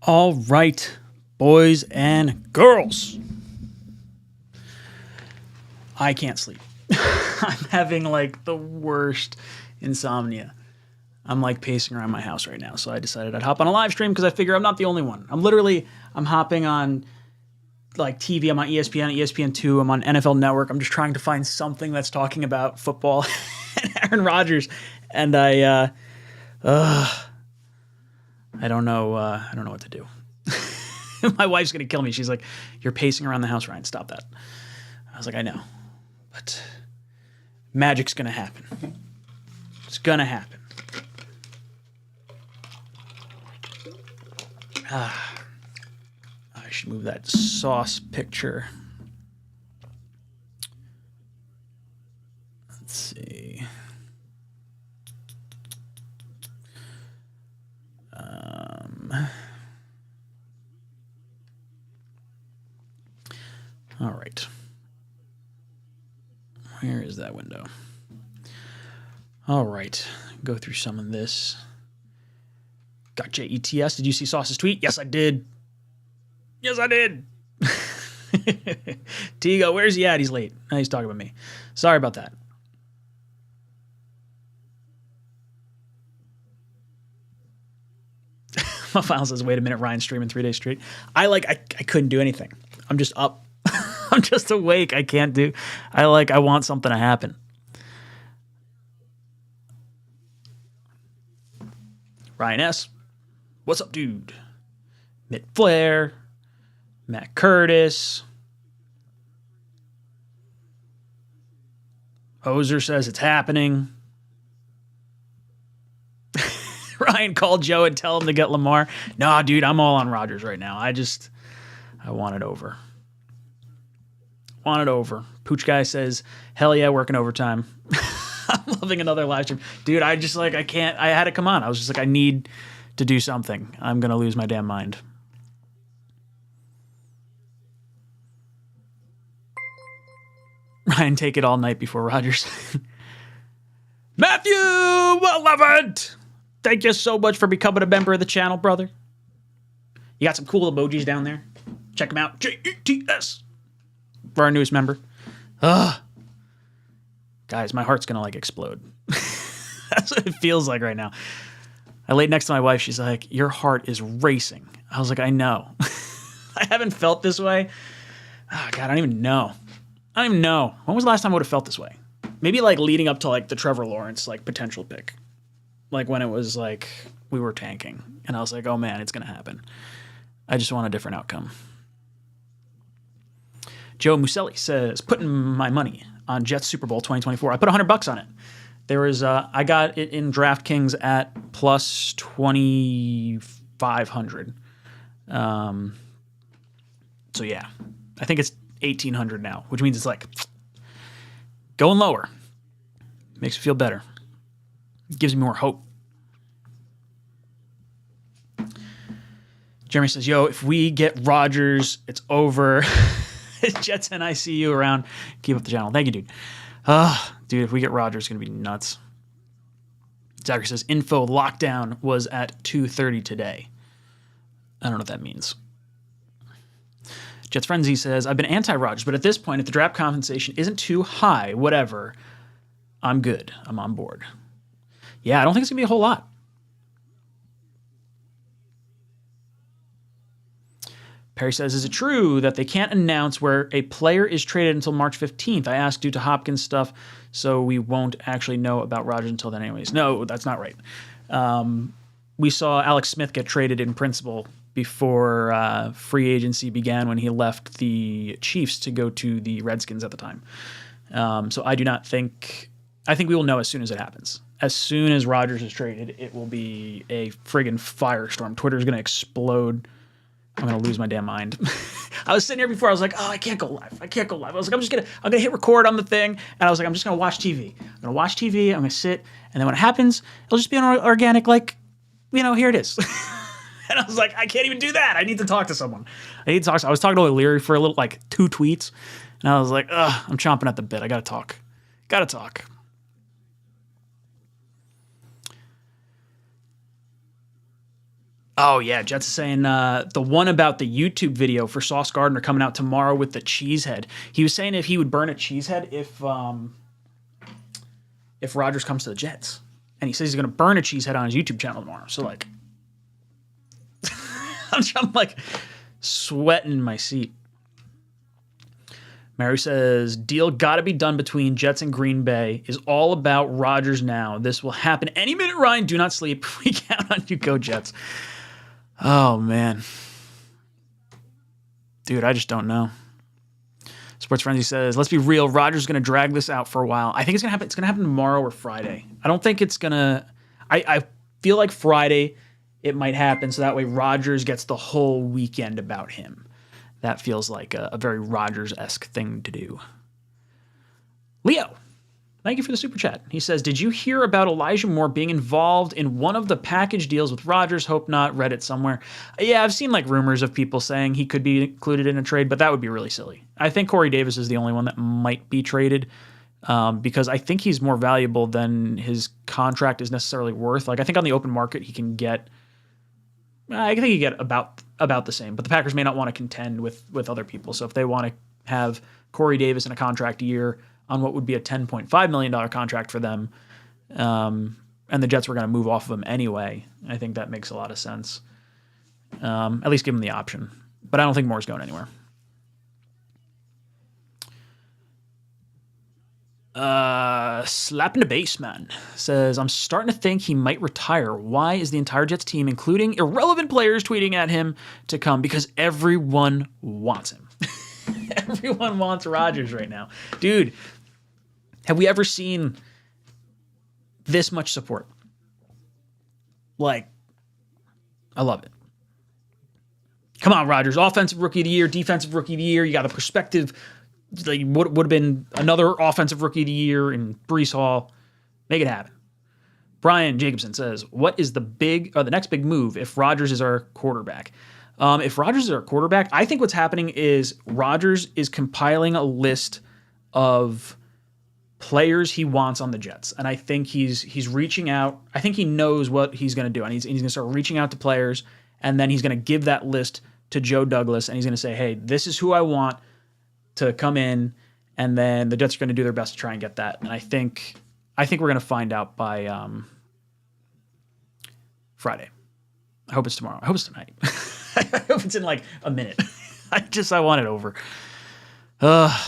All right, boys and girls. I can't sleep. I'm having like the worst insomnia. I'm like pacing around my house right now. So I decided I'd hop on a live stream because I figure I'm not the only one. I'm hopping on like TV. I'm on ESPN, ESPN2. I'm on NFL Network. I'm just trying to find something that's talking about football and Aaron Rodgers. And I don't know. I don't know what to do. My wife's going to kill me. She's like, "You're pacing around the house, Ryan. Stop that." I was like, "I know. But magic's going to happen. It's going to happen." I should move that sauce picture. Let's see. All right. Where is that window? All right. Go through some of this. Got JETS. Did you see Sauce's tweet? Yes, I did. Yes, I did. Tigo, where's he at? He's late. Now he's talking about me. Sorry about that. My file says, "Wait a minute, Ryan's streaming 3 days straight." I couldn't do anything. I'm just up. I'm just awake. I can't do. I want something to happen. Ryan S. What's up, dude? Mitt Flair. Matt Curtis. Hoser says it's happening. Ryan, call Joe and tell him to get Lamar. Nah, dude, I'm all on Rodgers right now. I want it over. Want it over. Pooch Guy says, hell yeah, working overtime. I'm loving another live stream. Dude, I can't. I had to come on. I was just like, I need to do something. I'm going to lose my damn mind. Ryan, take it all night before Rodgers. Matthew 11th. Thank you so much for becoming a member of the channel, brother. You got some cool emojis down there. Check them out. JETS. For our newest member. Guys, my heart's going to explode. That's what it feels like right now. I laid next to my wife. She's like, your heart is racing. I was like, I know. I haven't felt this way. Oh, God, I don't even know. When was the last time I would have felt this way? Maybe leading up to the Trevor Lawrence potential pick. When it was we were tanking. And I was like, oh man, it's going to happen. I just want a different outcome. Joe Muselli says, putting my money on Jets Super Bowl 2024. I put $100 on it. There was I got it in DraftKings at plus 2,500. So yeah, I think it's 1,800 now, which means it's going lower. Makes me feel better. Gives me more hope. Jeremy says, yo, if we get Rodgers, it's over. Jets and I see you around. Keep up the channel. Thank you, dude. Dude, if we get Rodgers, it's going to be nuts. Zachary says, info lockdown was at 2:30 today. I don't know what that means. Jets Frenzy says, I've been anti-Rodgers, but at this point, if the draft compensation isn't too high, whatever, I'm good. I'm on board. Yeah, I don't think it's going to be a whole lot. Perry says, is it true that they can't announce where a player is traded until March 15th? I asked due to Hopkins stuff, so we won't actually know about Rodgers until then anyways. No, that's not right. We saw Alex Smith get traded in principle before free agency began when he left the Chiefs to go to the Redskins at the time. So I do not think... I think we will know as soon as it happens. As soon as Rodgers is traded, it will be a friggin' firestorm. Twitter's going to explode. I'm going to lose my damn mind. I was sitting here before. I was like, oh, I can't go live. I was like, I'm going to hit record on the thing. And I was like, I'm just going to watch TV. I'm going to watch TV. I'm going to sit. And then when it happens, it'll just be an organic, here it is. And I was like, I can't even do that. I need to talk to someone. I was talking to O'Leary for a little, 2 tweets. And I was like, I'm chomping at the bit. I got to talk. Oh, yeah. Jets is saying the one about the YouTube video for Sauce Gardner coming out tomorrow with the cheese head. He was saying if he would burn a cheese head if Rodgers comes to the Jets. And he says he's going to burn a cheese head on his YouTube channel tomorrow. So, like, I'm like sweating in my seat. Mary says, deal got to be done between Jets and Green Bay is all about Rodgers now. This will happen any minute, Ryan. Do not sleep. We count on you. Go Jets. Oh, man. Dude, I just don't know. Sports Frenzy says, let's be real. Rodgers is going to drag this out for a while. I think it's going to happen. It's going to happen tomorrow or Friday. I don't think it's going to. I feel like Friday it might happen. So that way Rodgers gets the whole weekend about him. That feels like a very Rodgers-esque thing to do. Leo, thank you for the super chat. He says, did you hear about Elijah Moore being involved in one of the package deals with Rodgers? Hope not. Read it somewhere. Yeah, I've seen like rumors of people saying he could be included in a trade, but that would be really silly. I think Corey Davis is the only one that might be traded because I think he's more valuable than his contract is necessarily worth. Like I think on the open market he can get I think you get about the same, but the Packers may not want to contend with other people. So if they want to have Corey Davis in a contract year on what would be a $10.5 million contract for them, and the Jets were going to move off of him anyway, I think that makes a lot of sense. At least give him the option. But I don't think Moore's going anywhere. Slap in the base, man. Says, I'm starting to think he might retire. Why is the entire Jets team, including irrelevant players, tweeting at him to come? Because everyone wants him. Everyone wants Rodgers right now. Dude, have we ever seen this much support? Like, I love it. Come on, Rodgers. Offensive Rookie of the Year, Defensive Rookie of the Year. You got the perspective. Like would have been another offensive rookie of the year in Breece Hall. Make it happen. Brian Jacobson says, what is the next big move if Rodgers is our quarterback? If Rodgers is our quarterback, I think what's happening is Rodgers is compiling a list of players he wants on the Jets. And I think he's reaching out. I think he knows what he's going to do. And he's going to start reaching out to players. And then he's going to give that list to Joe Douglas. And he's going to say, hey, this is who I want to come in, and then the Jets are going to do their best to try and get that. And I think we're going to find out by Friday. I hope it's tomorrow. I hope it's tonight. I hope it's in like a minute. I want it over. Ryan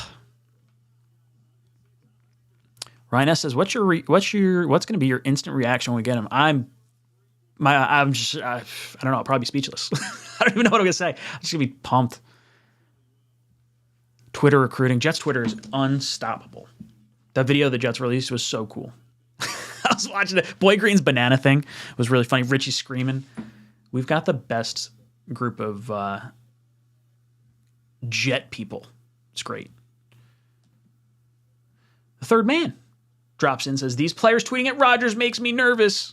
S says, what's going to be your instant reaction when we get him? I don't know. I'll probably be speechless. I don't even know what I'm going to say. I'm just going to be pumped. Twitter recruiting. Jets Twitter is unstoppable. That video the Jets released was so cool. I was watching it. Boy Green's banana thing was really funny. Richie screaming. We've got the best group of Jet people. It's great. The third man drops in, says, these players tweeting at Rodgers makes me nervous.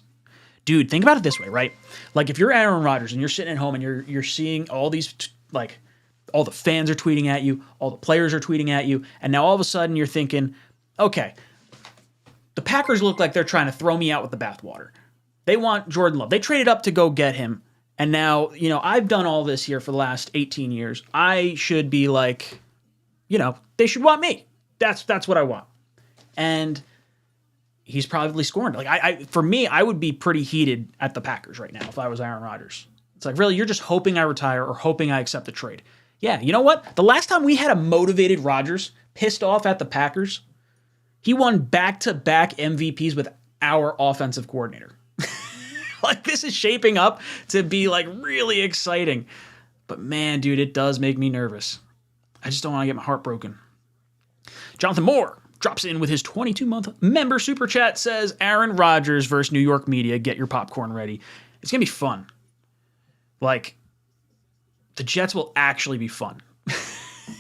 Dude, think about it this way, right? Like if you're Aaron Rodgers and you're sitting at home and you're seeing all these all the fans are tweeting at you, all the players are tweeting at you, and now all of a sudden you're thinking, okay, the Packers look like they're trying to throw me out with the bathwater. They want Jordan Love. They traded up to go get him, and now, I've done all this here for the last 18 years. I should be like, they should want me. That's what I want. And he's probably scorned. Like, for me, I would be pretty heated at the Packers right now if I was Aaron Rodgers. It's like, really, you're just hoping I retire or hoping I accept the trade. Yeah, you know what? The last time we had a motivated Rodgers pissed off at the Packers, he won back-to-back MVPs with our offensive coordinator. Like, this is shaping up to be, like, really exciting. But, man, dude, it does make me nervous. I just don't want to get my heart broken. Jonathan Moore drops in with his 22-month member super chat, says, Aaron Rodgers versus New York media. Get your popcorn ready. It's going to be fun. Like, the Jets will actually be fun.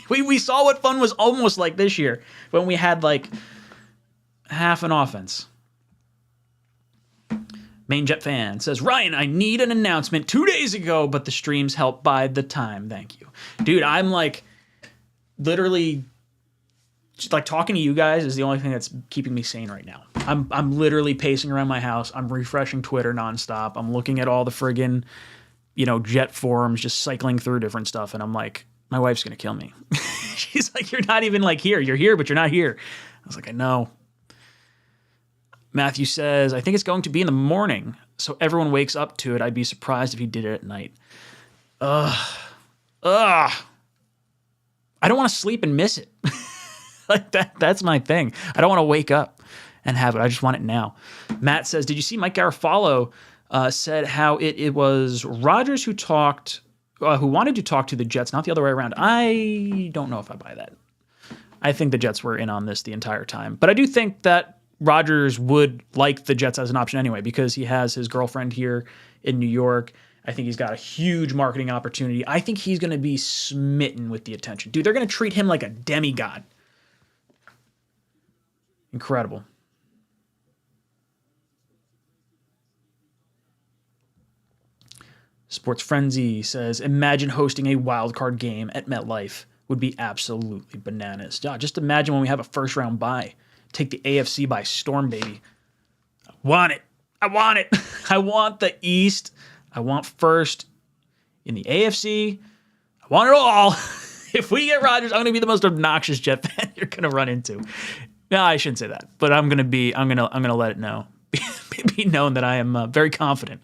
We saw what fun was almost like this year when we had like half an offense. Main Jet fan says, Ryan, I need an announcement 2 days ago, but the streams help buy the time. Thank you. Dude, I'm like literally just like talking to you guys is the only thing that's keeping me sane right now. I'm literally pacing around my house. I'm refreshing Twitter nonstop. I'm looking at all the friggin' Jet forums, just cycling through different stuff. And I'm like, my wife's going to kill me. She's like, you're not even like here. You're here, but you're not here. I was like, I know. Matthew says, I think it's going to be in the morning, so everyone wakes up to it. I'd be surprised if he did it at night. Ugh. I don't want to sleep and miss it. Like that's my thing. I don't want to wake up and have it. I just want it now. Matt says, did you see Mike Garafolo said how it was Rodgers who wanted to talk to the Jets, not the other way around? I don't know if I buy that. I think the Jets were in on this the entire time. But I do think that Rodgers would like the Jets as an option anyway, because he has his girlfriend here in New York. I think he's got a huge marketing opportunity. I think he's going to be smitten with the attention. Dude, they're going to treat him like a demigod. Incredible. Sports Frenzy says, imagine hosting a wild card game at MetLife. Would be absolutely bananas. Yeah, just imagine when we have a first round bye. Take the AFC by storm, baby. I want it. I want the East. I want first in the AFC. I want it all. If we get Rodgers, I'm going to be the most obnoxious Jet fan you're going to run into. No, I shouldn't say that, but I'm going to let it know. Be known that I am very confident.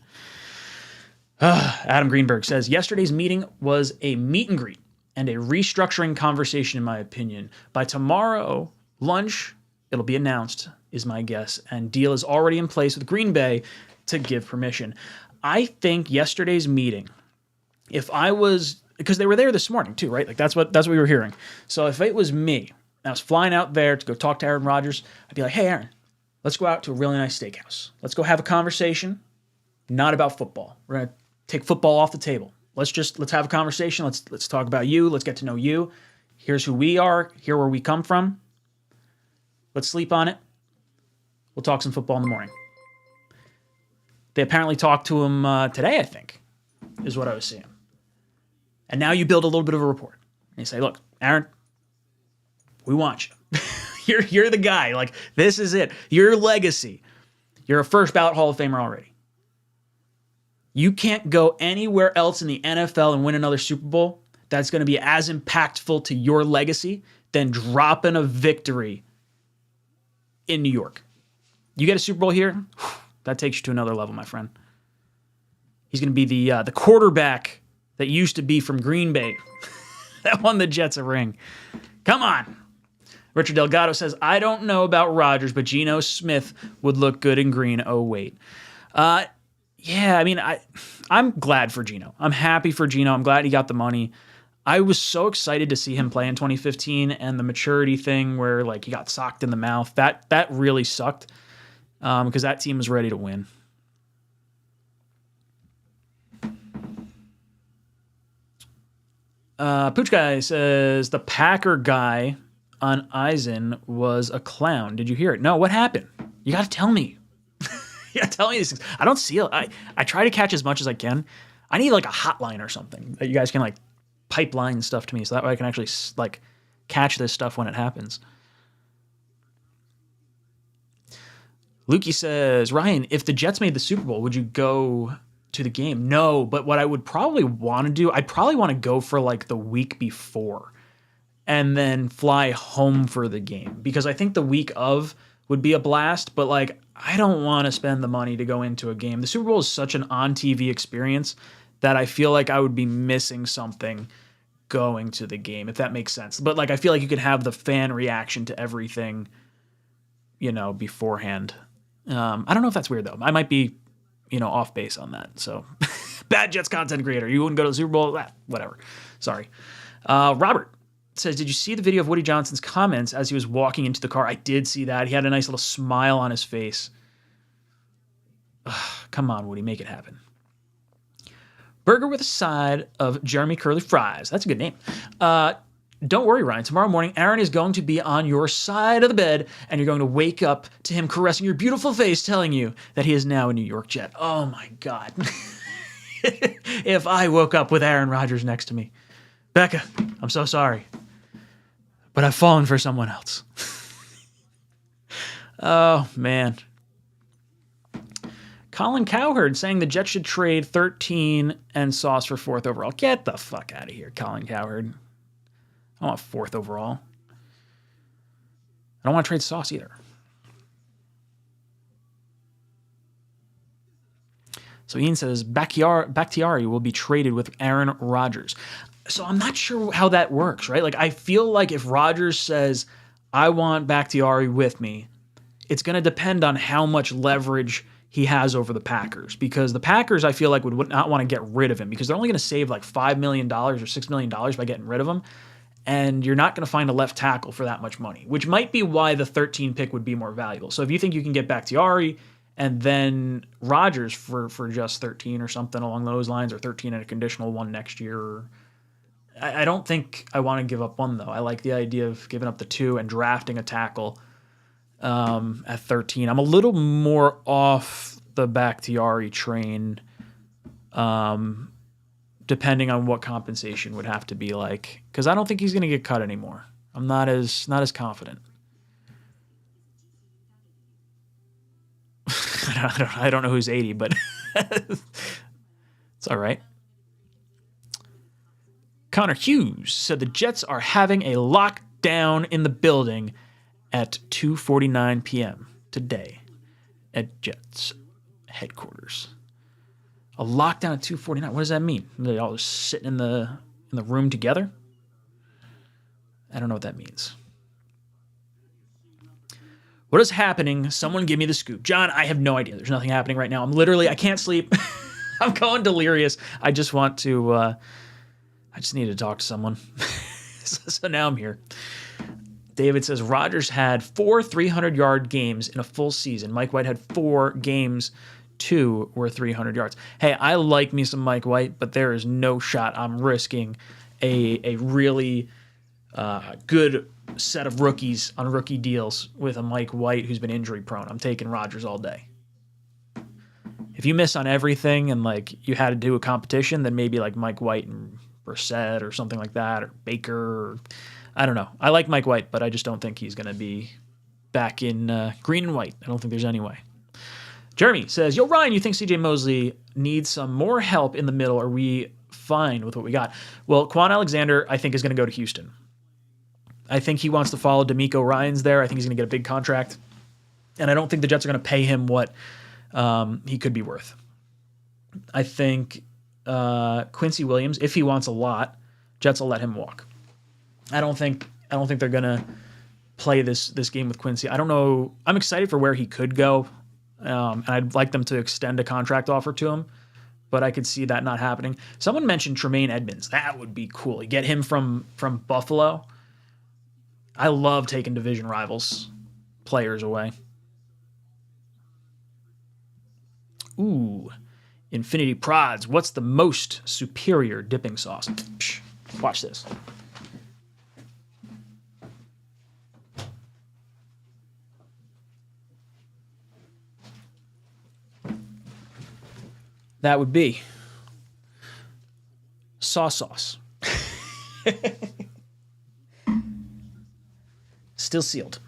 Adam Greenberg says, yesterday's meeting was a meet and greet and a restructuring conversation, in my opinion. By tomorrow, lunch, it'll be announced, is my guess, and deal is already in place with Green Bay to give permission. I think yesterday's meeting, if I was, because they were there this morning too, right? Like that's what we were hearing. So if it was me, and I was flying out there to go talk to Aaron Rodgers, I'd be like, hey, Aaron, let's go out to a really nice steakhouse. Let's go have a conversation, not about football. We're going to take football off the table. Let's have a conversation. Let's talk about you. Let's get to know you. Here's who we are. Here where we come from. Let's sleep on it. We'll talk some football in the morning. They apparently talked to him today, I think, is what I was seeing. And now you build a little bit of a rapport. And you say, look, Aaron, we want you. You're the guy. Like, this is it. Your legacy. You're a first ballot Hall of Famer already. You can't go anywhere else in the NFL and win another Super Bowl that's going to be as impactful to your legacy than dropping a victory in New York. You get a Super Bowl here, that takes you to another level, my friend. He's going to be the quarterback that used to be from Green Bay that won the Jets a ring. Come on. Richard Delgado says, I don't know about Rodgers, but Geno Smith would look good in green. Oh, wait. Yeah, I mean, I'm glad for Geno. I'm happy for Geno. I'm glad he got the money. I was so excited to see him play in 2015, and the maturity thing where like he got socked in the mouth, that really sucked because that team was ready to win. Pooch Guy says the Packer guy on Eisen was a clown. Did you hear it? No, what happened? You got to tell me. Yeah, tell me these things. I don't see it. I try to catch as much as I can. I need like a hotline or something that you guys can like pipeline stuff to me so that way I can actually like catch this stuff when it happens. Lukey says, Ryan, if the Jets made the Super Bowl, would you go to the game? No, but what I would probably want to do, I'd probably want to go for like the week before and then fly home for the game because I think the week of would be a blast, but like I don't want to spend the money to go into a game. The Super Bowl is such an on-TV experience that I feel like I would be missing something going to the game, if that makes sense. But like I feel like you could have the fan reaction to everything, beforehand. I don't know if that's weird though. I might be, off base on that. So bad Jets content creator. You wouldn't go to the Super Bowl? Whatever. Sorry. Robert says, did you see the video of Woody Johnson's comments as he was walking into the car? I did see that. He had a nice little smile on his face. Ugh, come on, Woody, make it happen. Burger with a side of Jeremy Curly Fries. That's a good name. Don't worry, Ryan. Tomorrow morning, Aaron is going to be on your side of the bed, and you're going to wake up to him caressing your beautiful face, telling you that he is now a New York Jet. Oh, my God. If I woke up with Aaron Rodgers next to me. Becca, I'm so sorry. But I've fallen for someone else. Oh, man. Colin Cowherd saying the Jets should trade 13 and Sauce for 4th overall. Get the fuck out of here, Colin Cowherd. I don't want 4th overall. I don't want to trade Sauce either. So Ian says Bakhtiari will be traded with Aaron Rodgers. So I'm not sure how that works, right? Like, I feel like if Rodgers says, I want Bakhtiari with me, it's going to depend on how much leverage he has over the Packers. Because the Packers, I feel like, would not want to get rid of him because they're only going to save like $5 million or $6 million by getting rid of him. And you're not going to find a left tackle for that much money, which might be why the 13 pick would be more valuable. So if you think you can get Bakhtiari and then Rodgers for just 13 or something along those lines, or 13 and a conditional one next year, I don't think I want to give up one, though. I like the idea of giving up the 2 and drafting a tackle at 13. I'm a little more off the Bakhtiari train, depending on what compensation would have to be like, because I don't think he's going to get cut anymore. I'm not as confident. I don't know who's 80, but it's all right. Connor Hughes said the Jets are having a lockdown in the building at 2:49 p.m. today at Jets headquarters. A lockdown at 2:49. What does that mean? Are they all just sitting in the room together? I don't know what that means. What is happening? Someone give me the scoop. John, I have no idea. There's nothing happening right now. I can't sleep. I'm going delirious. I just want to, I just need to talk to someone. So now I'm here. David says, Rodgers had 4 300-yard games in a full season. Mike White had 4 games, 2 were 300 yards. Hey, I like me some Mike White, but there is no shot I'm risking a really good set of rookies on rookie deals with a Mike White who's been injury prone. I'm taking Rodgers all day. If you miss on everything and like you had to do a competition, then maybe like Mike White and Brissett or something like that, or Baker, or I don't know. I like Mike White, but I just don't think he's going to be back in green and white. I don't think there's any way. Jeremy says, yo, Ryan, you think CJ Mosley needs some more help in the middle? Are we fine with what we got? Well, Quan Alexander, I think, is going to go to Houston. I think he wants to follow D'Amico Ryans there. I think he's going to get a big contract. And I don't think the Jets are going to pay him what he could be worth. I think Quincy Williams, if he wants a lot, Jets will let him walk. I don't think they're going to play this game with Quincy. I don't know. I'm excited for where he could go. And I'd like them to extend a contract offer to him, but I could see that not happening. Someone mentioned Tremaine Edmonds. That would be cool. You get him from Buffalo. I love taking division rivals players away. Ooh, Infinity Prods. What's the most superior dipping sauce? Psh, watch this. That would be sauce. Still sealed.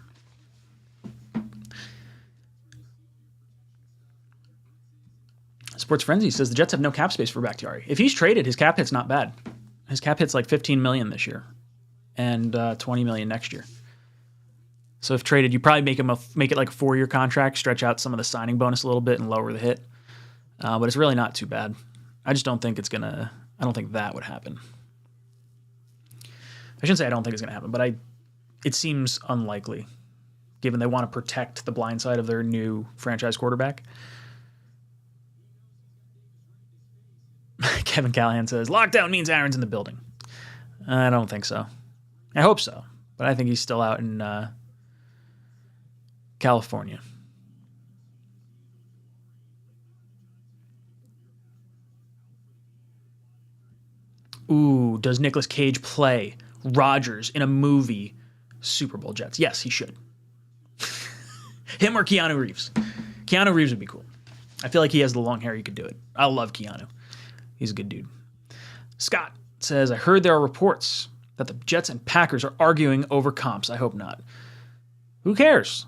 Sports Frenzy says the Jets have no cap space for Bakhtiari. If he's traded, his cap hit's not bad. His cap hit's like $15 million this year and $20 million next year. So if traded, you probably make it like a 4-year contract, stretch out some of the signing bonus a little bit and lower the hit. But it's really not too bad. I just don't think I don't think that would happen. I shouldn't say I don't think it's going to happen, but it seems unlikely, given they want to protect the blind side of their new franchise quarterback. Kevin Callahan says, lockdown means Aaron's in the building. I don't think so. I hope so, but I think he's still out in California. Ooh, does Nicolas Cage play Rodgers in a movie Super Bowl Jets? Yes, he should. Him or Keanu Reeves. Keanu Reeves would be cool. I feel like he has the long hair. He could do it. I love Keanu. He's a good dude. Scott says, I heard there are reports that the Jets and Packers are arguing over comps. I hope not. Who cares?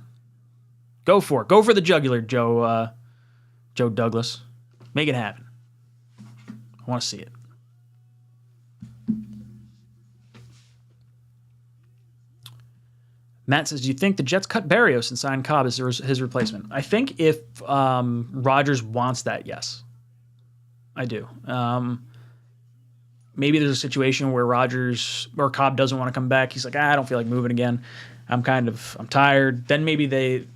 Go for it. Go for the jugular, Joe Joe Douglas. Make it happen. I want to see it. Matt says, do you think the Jets cut Berrios and sign Cobb as his replacement? I think if Rodgers wants that, yes. I do. Maybe there's a situation where Rodgers or Cobb doesn't want to come back. He's like, I don't feel like moving again. I'm tired. Then maybe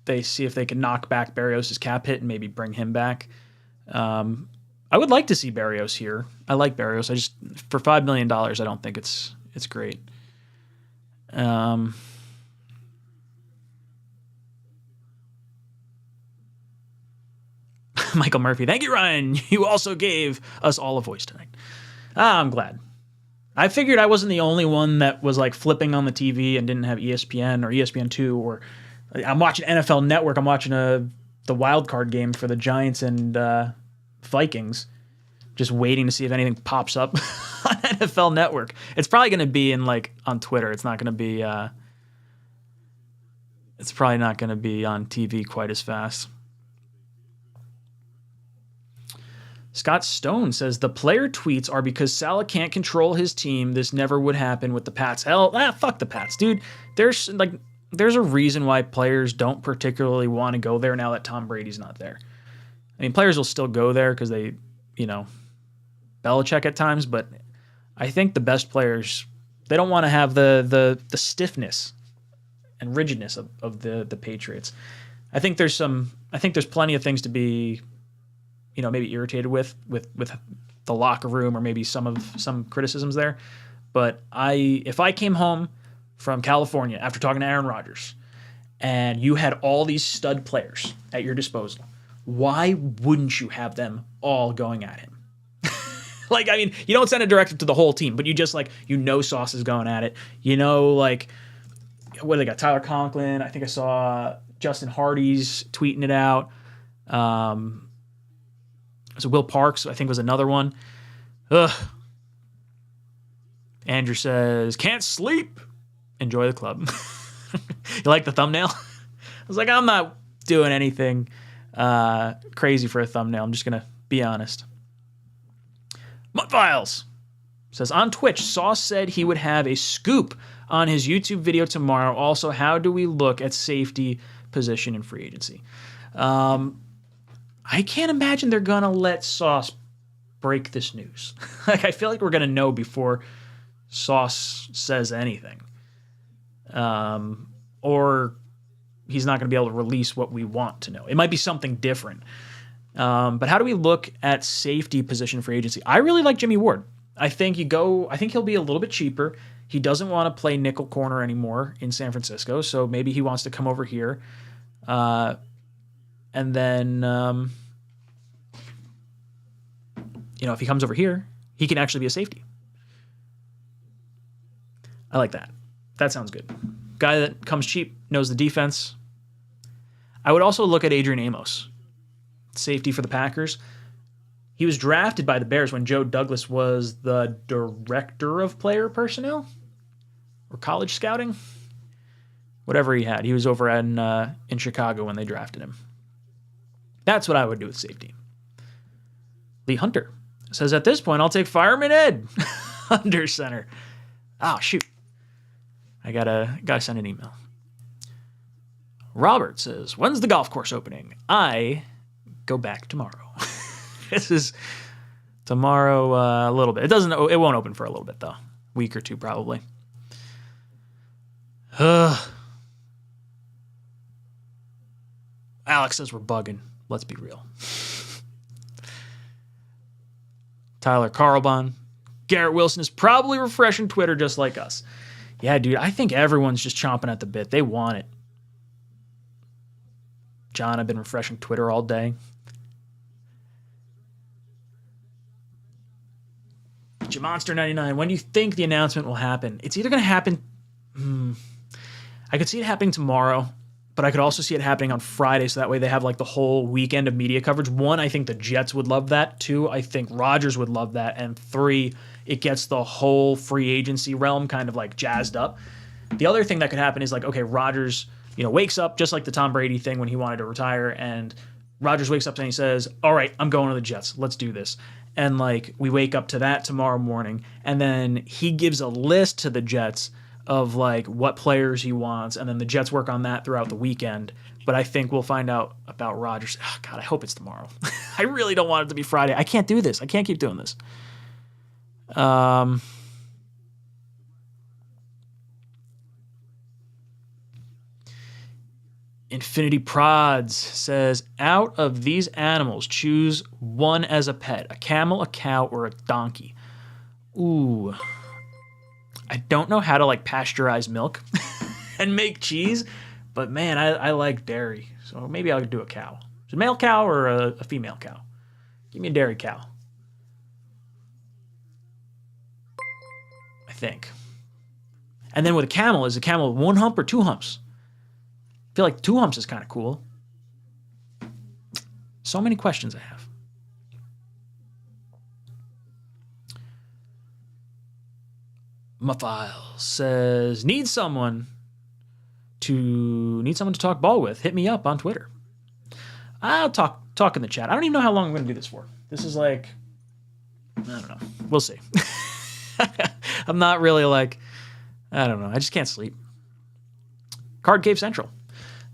they see if they can knock back Berrios' cap hit and maybe bring him back. I would like to see Berrios here. I like Berrios. I just, for $5 million, I don't think it's great. Michael Murphy. Thank you, Ryan. You also gave us all a voice tonight. I'm glad. I figured I wasn't the only one that was like flipping on the TV and didn't have ESPN or ESPN2, or I'm watching NFL Network. I'm watching the wild card game for the Giants and Vikings, just waiting to see if anything pops up on NFL Network. It's probably going to be on Twitter. It's not going to be. It's probably not going to be on TV quite as fast. Scott Stone says the player tweets are because Saleh can't control his team. This never would happen with the Pats. Fuck the Pats, dude. There's a reason why players don't particularly want to go there now that Tom Brady's not there. I mean, players will still go there because they, Belichick at times, but I think the best players, they don't want to have the stiffness and rigidness of the Patriots. I think there's plenty of things to be maybe irritated with the locker room or maybe some criticisms there. But if I came home from California after talking to Aaron Rodgers and you had all these stud players at your disposal, why wouldn't you have them all going at him? You don't send a directive to the whole team, but you just Sauce is going at it. What do they got? Tyler Conklin. I think I saw Justin Hardy's tweeting it out. So Will Parks, I think, was another one. Ugh. Andrew says, can't sleep. Enjoy the club. You like the thumbnail? I was like, I'm not doing anything crazy for a thumbnail. I'm just going to be honest. Mutt Files says, on Twitch, Sauce said he would have a scoop on his YouTube video tomorrow. Also, how do we look at safety position in free agency? I can't imagine they're going to let Sauce break this news. I feel like we're going to know before Sauce says anything. Or he's not going to be able to release what we want to know. It might be something different. But how do we look at safety position for agency? I really like Jimmy Ward. I think he'll be a little bit cheaper. He doesn't want to play nickel corner anymore in San Francisco, so maybe he wants to come over here. And then, if he comes over here, he can actually be a safety. I like that. That sounds good. Guy that comes cheap, knows the defense. I would also look at Adrian Amos, safety for the Packers. He was drafted by the Bears when Joe Douglas was the director of player personnel or college scouting. Whatever he had. He was over in Chicago when they drafted him. That's what I would do with safety. Lee Hunter says, at this point, I'll take Fireman Ed under center. Oh, shoot. I gotta send an email. Robert says, when's the golf course opening? I go back tomorrow. This is tomorrow a little bit. It won't open for a little bit, though. Week or two, probably. Alex says we're bugging. Let's be real. Tyler Carlbon. Garrett Wilson is probably refreshing Twitter just like us. Yeah, dude, I think everyone's just chomping at the bit. They want it. John, I've been refreshing Twitter all day. Jamonster99, when do you think the announcement will happen? It's either going to happen... I could see it happening tomorrow, but I could also see it happening on Friday, so that way they have the whole weekend of media coverage. 1, I think the Jets would love that. 2, I think Rodgers would love that. And 3, it gets the whole free agency realm kind of jazzed up. The other thing that could happen is Rodgers, wakes up just like the Tom Brady thing when he wanted to retire, and Rodgers wakes up and he says, all right, I'm going to the Jets. Let's do this. And like we wake up to that tomorrow morning, and then he gives a list to the Jets of like what players he wants, and then the Jets work on that throughout the weekend. But I think we'll find out about Rodgers. Oh, God, I hope it's tomorrow. I really don't want it to be Friday. I can't do this. I can't keep doing this. Infinity Prods says, out of these animals, choose one as a pet, a camel, a cow, or a donkey. Ooh. I don't know how to like pasteurize milk and make cheese, but man, I like dairy. So maybe I'll do a cow. Is it a male cow or a female cow? Give me a dairy cow. I think. And then with a camel, is a camel one hump or two humps? I feel like two humps is kind of cool. So many questions I have. My file says, need someone to talk ball with. Hit me up on Twitter. I'll talk in the chat. I don't even know how long I'm going to do this for. This is like, I don't know. We'll see. I'm not really like, I don't know. I just can't sleep. Card Cave Central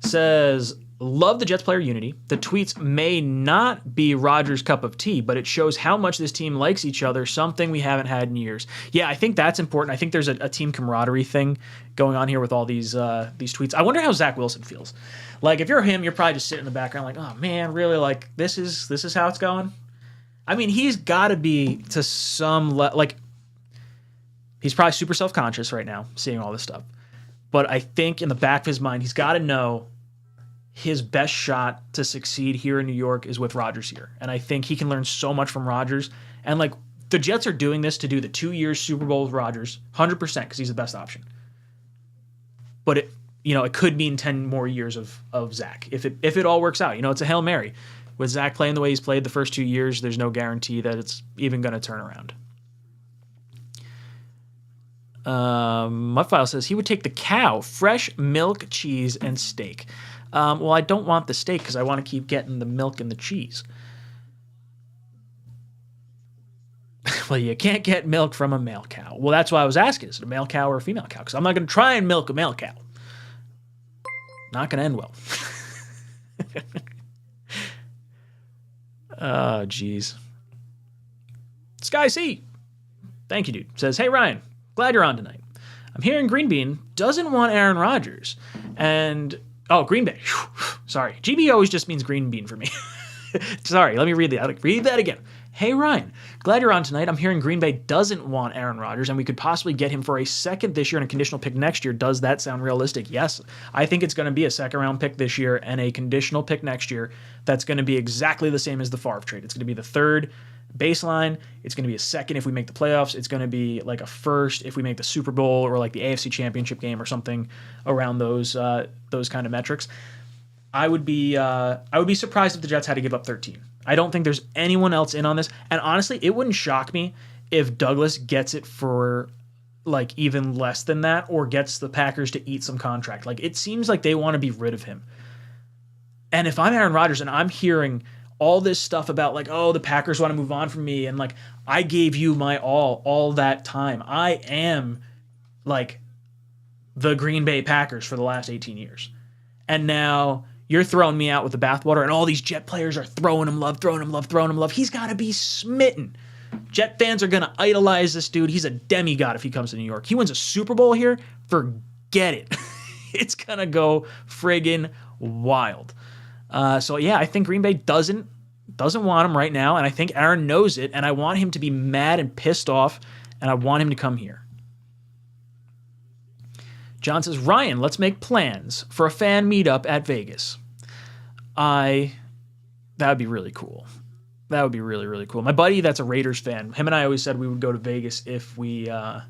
says, love the Jets player unity. The tweets may not be Rodgers' cup of tea, but it shows how much this team likes each other, something we haven't had in years. Yeah, I think that's important. I think there's a team camaraderie thing going on here with all these tweets. I wonder how Zach Wilson feels. Like, if you're him, you're probably just sitting in the background like, oh, man, really? Like, this is how it's going? I mean, he's got to be to some like, he's probably super self-conscious right now, seeing all this stuff. But I think in the back of his mind, he's got to know his best shot to succeed here in New York is with Rodgers here. And I think he can learn so much from Rodgers. And like the Jets are doing this to do the 2 years Super Bowl with Rodgers, 100% because he's the best option. But it could mean 10 more years of Zach if it all works out. It's a Hail Mary. With Zach playing the way he's played the first 2 years, there's no guarantee that it's even going to turn around. My file says he would take the cow, fresh milk, cheese, and steak. Well, I don't want the steak because I want to keep getting the milk and the cheese. Well, you can't get milk from a male cow. Well, that's why I was asking, is it a male cow or a female cow? Because I'm not going to try and milk a male cow. Not going to end well. Oh, jeez. Sky C. Thank you, dude. Says, hey, Ryan. Glad you're on tonight. I'm hearing Green Bean doesn't want Aaron Rodgers. And, Green Bay. Sorry. GB always just means green bean for me. Sorry, let me read that. Read that again. Hey, Ryan. Glad you're on tonight. I'm hearing Green Bay doesn't want Aaron Rodgers, and we could possibly get him for a second this year and a conditional pick next year. Does that sound realistic? Yes. I think it's going to be a second-round pick this year and a conditional pick next year that's going to be exactly the same as the Favre trade. It's going to be the third baseline. It's going to be a second if we make the playoffs. It's going to be like a first if we make the Super Bowl or like the AFC Championship game or something around those kind of metrics. I would be surprised if the Jets had to give up 13. I don't think there's anyone else in on this. And honestly, it wouldn't shock me if Douglas gets it for like even less than that or gets the Packers to eat some contract. Like it seems like they want to be rid of him. And if I'm Aaron Rodgers and I'm hearing all this stuff about like, oh, the Packers want to move on from me. And like, I gave you my all that time. I am like the Green Bay Packers for the last 18 years. And now you're throwing me out with the bathwater and all these Jet players are throwing him love. He's got to be smitten. Jet fans are going to idolize this dude. He's a demigod if he comes to New York. He wins a Super Bowl here. Forget it. It's going to go friggin' wild. So yeah, I think Green Bay doesn't want him right now, and I think Aaron knows it, and I want him to be mad and pissed off, and I want him to come here. John says, Ryan, let's make plans for a fan meetup at Vegas. That would be really cool. That would be really, really cool. My buddy that's a Raiders fan, him and I always said we would go to Vegas if we, the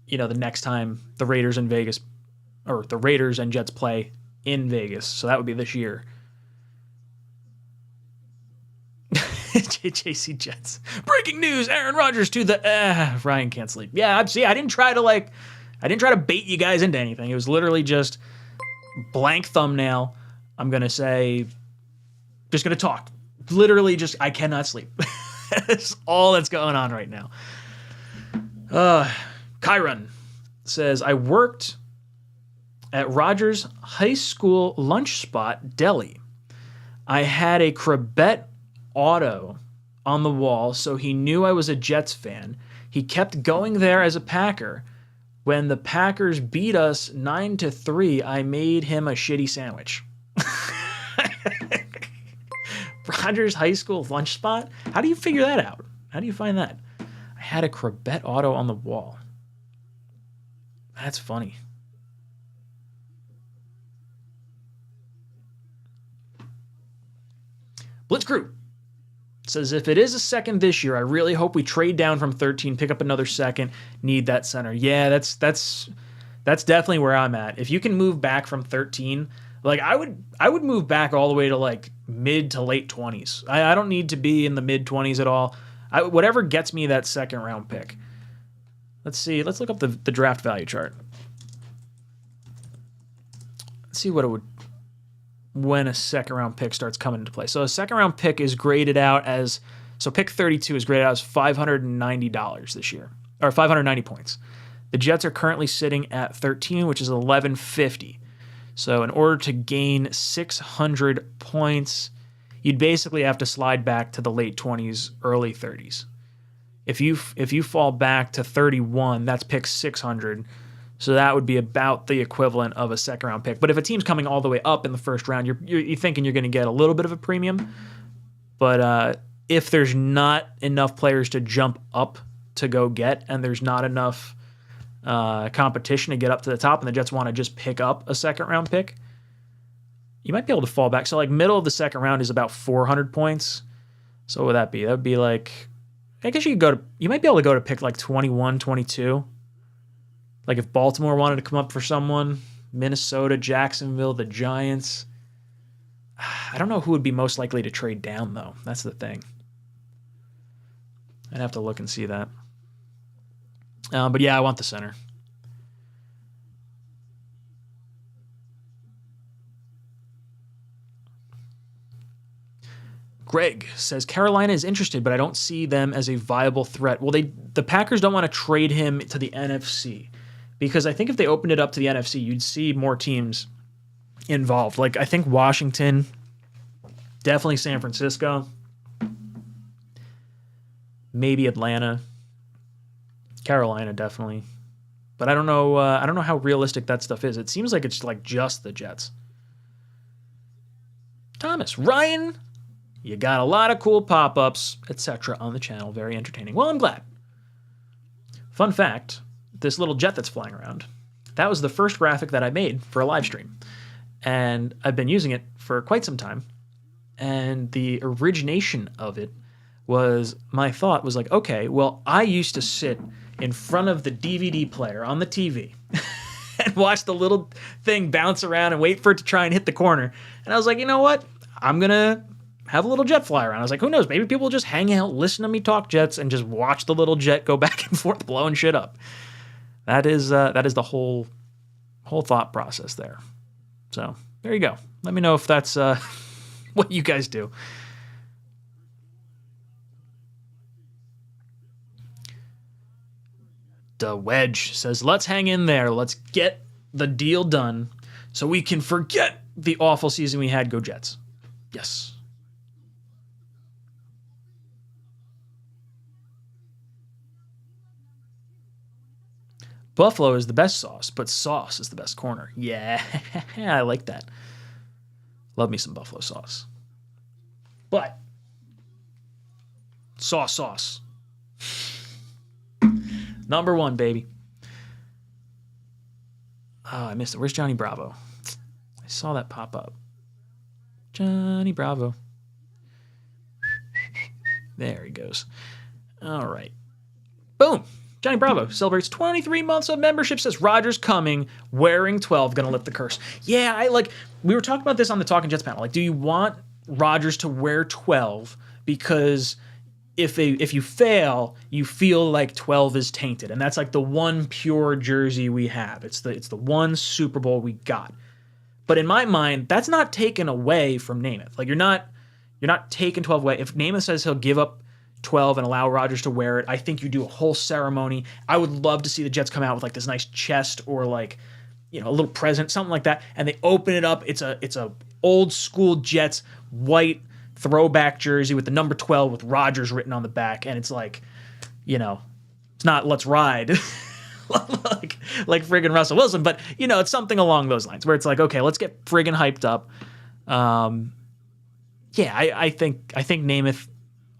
next time the Raiders and Vegas, or the Raiders and Jets play in Vegas. So that would be this year. JC Jets. Breaking news, Aaron Rodgers to the... Ryan can't sleep. Yeah, see, I didn't try to bait you guys into anything. It was literally just blank thumbnail. I'm going to say Just going to talk. Literally just, I cannot sleep. That's all that's going on right now. Chiron says, I worked at Rodgers High School lunch spot deli. I had a Crabette auto on the wall, so he knew I was a Jets fan. He kept going there as a Packer. When the Packers beat us 9-3, I made him a shitty sandwich. Rodgers High School lunch spot? How do you figure that out? How do you find that? I had a Crabette auto on the wall. That's funny. Blitz Crew says, if it is a second this year, I really hope we trade down from 13, pick up another second, need that center. Yeah, that's definitely where I'm at. If you can move back from 13, like I would move back all the way to like mid to late 20s. I don't need to be in the mid 20s at all. Whatever gets me that second round pick. Let's see. Let's look up the draft value chart. Let's see what it would, when a second round pick starts coming into play. So a second round pick is graded out as, so pick 32 is graded out as $590 this year, or 590 points. The Jets are currently sitting at 13, which is 1150. So in order to gain 600 points, you'd basically have to slide back to the late 20s, early 30s. If you fall back to 31, that's pick 600. So that would be about the equivalent of a second round pick. But if a team's coming all the way up in the first round, you're thinking you're going to get a little bit of a premium. But if there's not enough players to jump up to go get, and there's not enough competition to get up to the top, and the Jets want to just pick up a second round pick, you might be able to fall back. So like middle of the second round is about 400 points. So what would that be? That would be like, I guess you might be able to go to pick like 21, 22. Like if Baltimore wanted to come up for someone, Minnesota, Jacksonville, the Giants. I don't know who would be most likely to trade down, though. That's the thing. I'd have to look and see that. But yeah, I want the center. Greg says, Carolina is interested, but I don't see them as a viable threat. Well, the Packers don't want to trade him to the NFC. Because I think if they opened it up to the NFC, you'd see more teams involved. Like, I think Washington, definitely San Francisco, maybe Atlanta, Carolina, definitely. But I don't know how realistic that stuff is. It seems like it's like just the Jets. Thomas, Ryan, you got a lot of cool pop-ups, etc. on the channel. Very entertaining. Well, I'm glad. Fun fact, this little jet that's flying around, that was the first graphic that I made for a live stream. And I've been using it for quite some time. And the origination of it was, my thought was like, okay, well, I used to sit in front of the DVD player on the TV and watch the little thing bounce around and wait for it to try and hit the corner. And I was like, you know what? I'm going to have a little jet fly around. I was like, who knows? Maybe people will just hang out, listen to me talk Jets, and just watch the little jet go back and forth, blowing shit up. That is the whole thought process there. So there you go. Let me know if that's what you guys do. The Wedge says, let's hang in there. Let's get the deal done so we can forget the awful season we had. Go Jets. Yes. Buffalo is the best sauce, but sauce is the best corner. Yeah, I like that. Love me some buffalo sauce. But sauce. Number one, baby. Oh, I missed it. Where's Johnny Bravo? I saw that pop up. Johnny Bravo. There he goes. All right. Boom. Johnny Bravo celebrates 23 months of membership, says Rodgers coming, wearing 12, gonna lift the curse. Yeah, we were talking about this on the Talking Jets panel. Like, do you want Rodgers to wear 12 because if you fail, you feel like 12 is tainted, and that's like the one pure jersey we have. It's the one Super Bowl we got. But in my mind, that's not taken away from Namath. Like, you're not You're not taking 12 away. If Namath says he'll give up 12 and allow Rodgers to wear it, I think you do a whole ceremony. I would love to see the Jets come out with like this nice chest or like, you know, a little present, something like that, and they open it up. It's a old school Jets white throwback jersey with the number 12 with Rodgers written on the back, and it's like, you know, it's not "Let's Ride" like friggin' Russell Wilson, but you know, it's something along those lines where it's like, okay, let's get friggin' hyped up. Yeah, I think Namath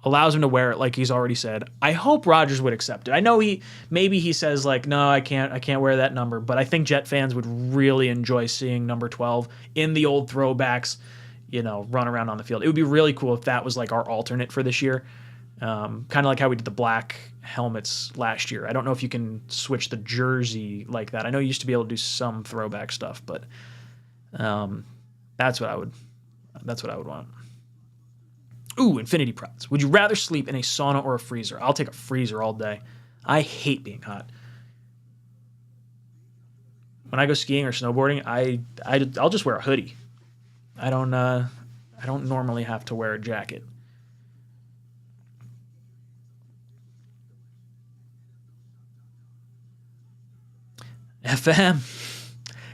allows him to wear it like he's already said. I hope Rodgers would accept it. I know maybe he says like, no, I can't wear that number, but I think Jet fans would really enjoy seeing number 12 in the old throwbacks, you know, run around on the field. It would be really cool if that was like our alternate for this year. Kind of like how we did the black helmets last year. I don't know if you can switch the jersey like that. I know you used to be able to do some throwback stuff, but that's what I would want. Ooh, Infinity Prods. Would you rather sleep in a sauna or a freezer? I'll take a freezer all day. I hate being hot. When I go skiing or snowboarding, I'll just wear a hoodie. I don't normally have to wear a jacket. FM.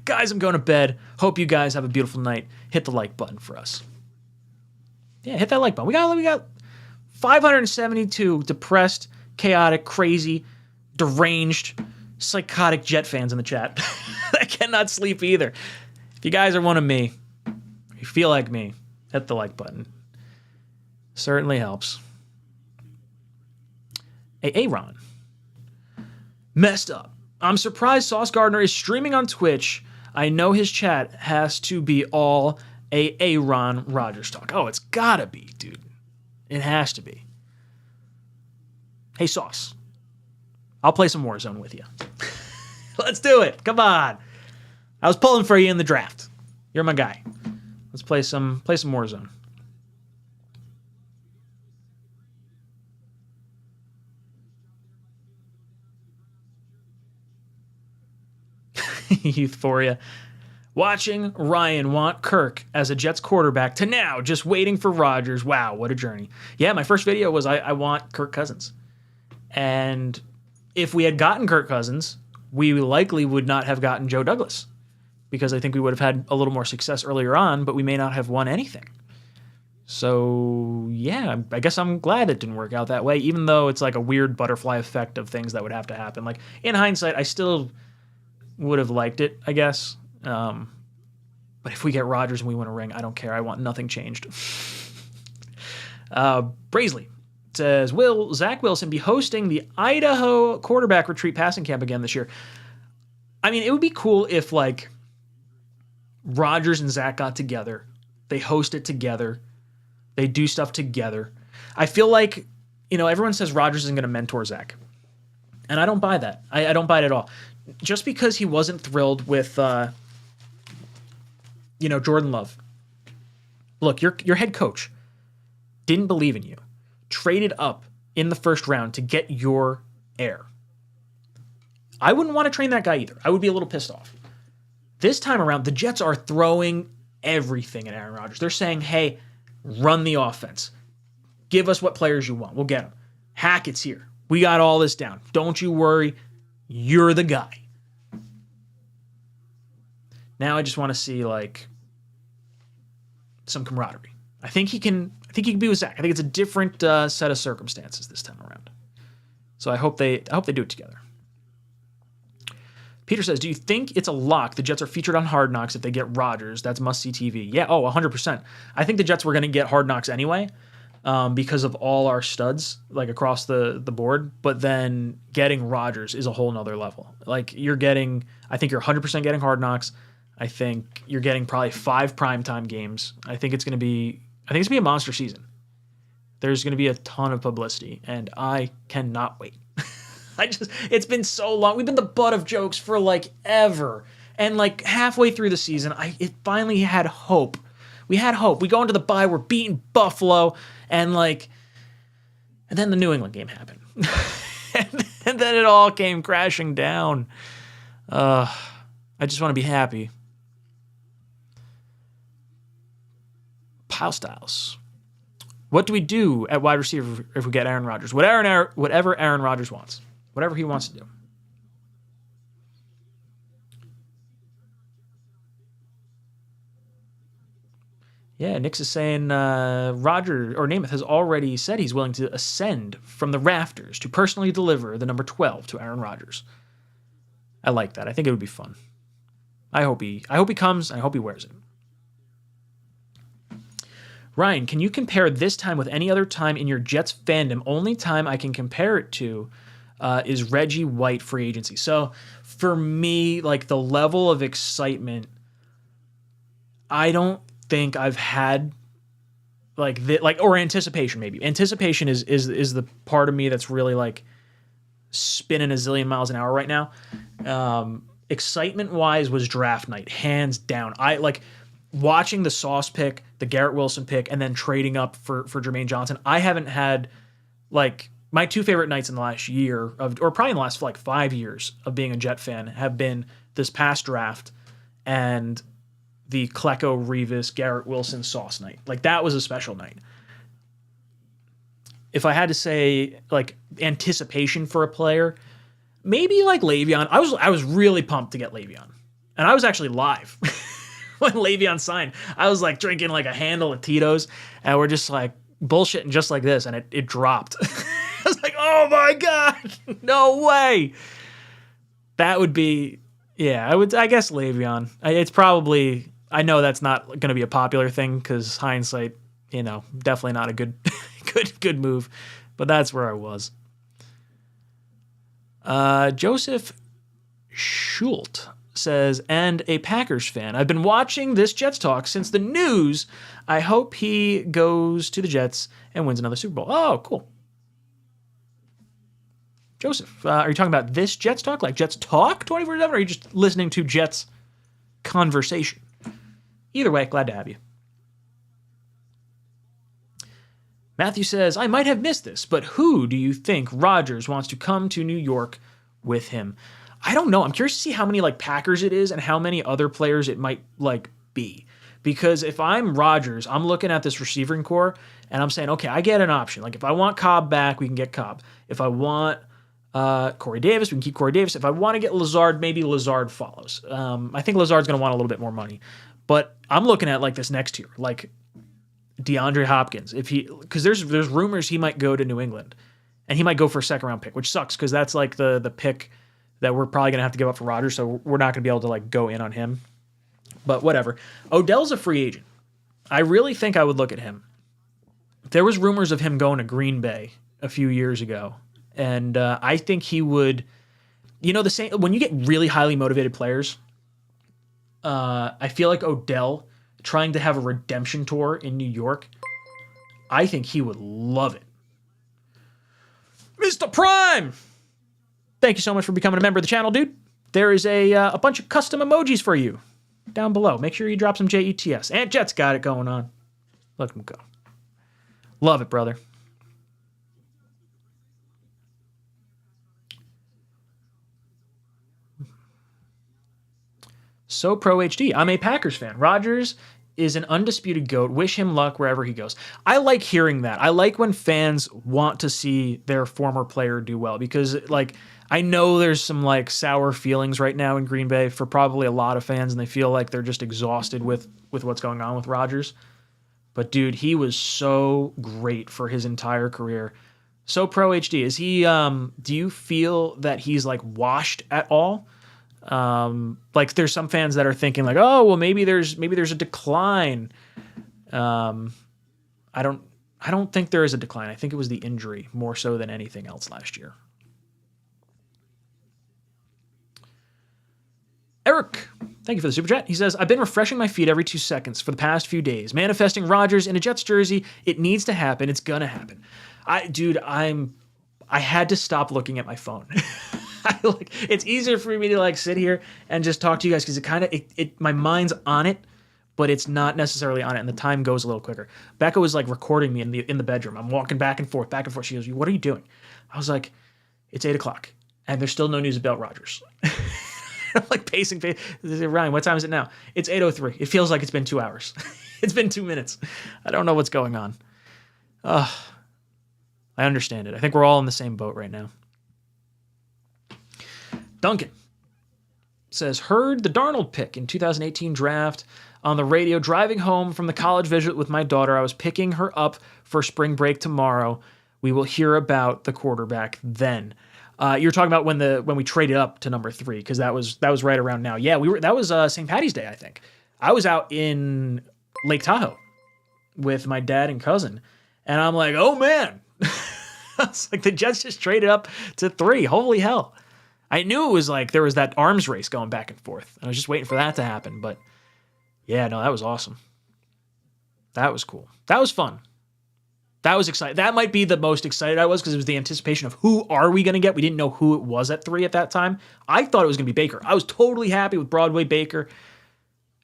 Guys, I'm going to bed. Hope you guys have a beautiful night. Hit the like button for us. Yeah, hit that like button. We got 572 depressed, chaotic, crazy, deranged, psychotic Jet fans in the chat that cannot sleep either. If you guys are one of me, if you feel like me, hit the like button. Certainly helps. Aaron. Messed up. I'm surprised Sauce Gardner is streaming on Twitch. I know his chat has to be all Aaron Rodgers talk. Oh, it's gotta be, dude. It has to be. Hey, Sauce. I'll play some Warzone with you. Let's do it. Come on. I was pulling for you in the draft. You're my guy. Let's play some Warzone. Euphoria. Watching Ryan want Kirk as a Jets quarterback to now just waiting for Rodgers. Wow, what a journey. Yeah, my first video was I want Kirk Cousins. And if we had gotten Kirk Cousins, we likely would not have gotten Joe Douglas because I think we would have had a little more success earlier on, but we may not have won anything. So, yeah, I guess I'm glad it didn't work out that way, even though it's like a weird butterfly effect of things that would have to happen. Like, in hindsight, I still would have liked it, I guess. But if we get Rodgers and we win a ring, I don't care. I want nothing changed. Braisley says, will Zach Wilson be hosting the Idaho quarterback retreat passing camp again this year? I mean, it would be cool if, like, Rodgers and Zach got together. They host it together. They do stuff together. I feel like, you know, everyone says Rodgers isn't going to mentor Zach. And I don't buy that. I don't buy it at all. Just because he wasn't thrilled with, Jordan Love. Look, your head coach didn't believe in you. Traded up in the first round to get your heir. I wouldn't want to train that guy either. I would be a little pissed off. This time around, the Jets are throwing everything at Aaron Rodgers. They're saying, hey, run the offense. Give us what players you want. We'll get them. Hackett's here. We got all this down. Don't you worry. You're the guy. Now I just want to see, like, some camaraderie. I think he can be with Zach. I think it's a different set of circumstances this time around. So I hope they do it together. Peter says, do you think it's a lock the Jets are featured on Hard Knocks if they get Rodgers? That's must-see TV. Yeah, 100%. I think the Jets were going to get Hard Knocks anyway because of all our studs, like, across the board. But then getting Rodgers is a whole nother level. Like, I think you're 100% getting Hard Knocks. I think you're getting probably 5 primetime games. I think it's going to be a monster season. There's going to be a ton of publicity, and I cannot wait. It's been so long. We've been the butt of jokes for like ever. And like halfway through the season, it finally had hope. We had hope. We go into the bye, we're beating Buffalo, and then the New England game happened. and then it all came crashing down. I just want to be happy. Pile Styles. What do we do at wide receiver if we get Aaron Rodgers? Whatever Aaron Rodgers wants. Whatever he wants to do. Yeah, Nix is saying Roger or Namath has already said he's willing to ascend from the rafters to personally deliver the number 12 to Aaron Rodgers. I like that. I think it would be fun. I hope he comes. I hope he wears it. Ryan, can you compare this time with any other time in your Jets fandom? Only time I can compare it to is Reggie White free agency. So for me, like the level of excitement, I don't think I've had or anticipation. Maybe anticipation is the part of me that's really like spinning a zillion miles an hour right now. Excitement wise was draft night, hands down. I like watching the Sauce pick, the Garrett Wilson pick, and then trading up for Jermaine Johnson. I haven't had like my two favorite nights in the last year or probably in the last like 5 years of being a Jet fan have been this past draft and the Klecko Revis Garrett Wilson Sauce night. Like that was a special night. If I had to say like anticipation for a player, maybe like Le'Veon. I was really pumped to get Le'Veon. And I was actually live when Le'Veon signed. I was like drinking like a handle of Tito's and we're just like bullshitting just like this and it dropped. I was like, oh my God, no way. That would be, yeah, I guess Le'Veon. It's probably, I know that's not going to be a popular thing because hindsight, definitely not a good move, but that's where I was. Joseph Schult says, and a Packers fan. I've been watching this Jets talk since the news. I hope he goes to the Jets and wins another Super Bowl. Oh, cool. Joseph, are you talking about this Jets talk? Like Jets talk 24/7? Or are you just listening to Jets conversation? Either way, glad to have you. Matthew says, I might have missed this, but who do you think Rodgers wants to come to New York with him? I don't know. I'm curious to see how many like Packers it is and how many other players it might like be. Because if I'm Rodgers, I'm looking at this receiving core and I'm saying, okay, I get an option. Like if I want Cobb back, we can get Cobb. If I want Corey Davis, we can keep Corey Davis. If I want to get Lazard, maybe Lazard follows. I think Lazard's going to want a little bit more money. But I'm looking at like this next tier, like DeAndre Hopkins. Because there's rumors he might go to New England, and he might go for a second round pick, which sucks because that's like the pick that we're probably gonna have to give up for Rodgers. So we're not gonna be able to like go in on him. But whatever. Odell's a free agent. I really think I would look at him. There was rumors of him going to Green Bay a few years ago, and I think he would. The same when you get really highly motivated players. I feel like Odell trying to have a redemption tour in New York, I think he would love it. Mr. Prime! Thank you so much for becoming a member of the channel, dude. There is a bunch of custom emojis for you down below. Make sure you drop some JETS. Aunt Jet's got it going on. Let him go. Love it, brother. So Pro HD. I'm a Packers fan. Rodgers is an undisputed GOAT. Wish him luck wherever he goes. I like hearing that. I like when fans want to see their former player do well because, like, I know there's some, like, sour feelings right now in Green Bay for probably a lot of fans, and they feel like they're just exhausted with what's going on with Rodgers. But, dude, he was so great for his entire career. So Pro HD, is he, do you feel that he's, like, washed at all? Like there's some fans that are thinking like, oh, well, maybe there's a decline. I don't think there is a decline. I think it was the injury more so than anything else last year. Eric, thank you for the super chat. He says, I've been refreshing my feed every 2 seconds for the past few days, manifesting Rodgers in a Jets jersey. It needs to happen. It's gonna happen. I had to stop looking at my phone. It's easier for me to like sit here and just talk to you guys because my mind's on it, but it's not necessarily on it, and the time goes a little quicker. Becca was like recording me in the bedroom. I'm walking back and forth. She goes, "What are you doing?" I was like, "It's 8:00, and there's still no news about Rodgers." I'm like pacing. Ryan, what time is it now? It's 8:03. It feels like it's been 2 hours. It's been 2 minutes. I don't know what's going on. I understand it. I think we're all in the same boat right now. Duncan says, heard the Darnold pick in 2018 draft on the radio driving home from the college visit with my daughter. I was picking her up for spring break tomorrow. We will hear about the quarterback then. You're talking about when we traded up to number 3, because that was right around now. Yeah, that was St. Patty's Day, I think. I was out in Lake Tahoe with my dad and cousin, and I'm like, oh man. It's like the Jets just traded up to 3. Holy hell. I knew it was like there was that arms race going back and forth. I was just waiting for that to happen. But yeah, no, that was awesome. That was cool. That was fun. That was exciting. That might be the most excited I was, because it was the anticipation of who are we going to get. We didn't know who it was at 3 at that time. I thought it was going to be Baker. I was totally happy with Broadway Baker.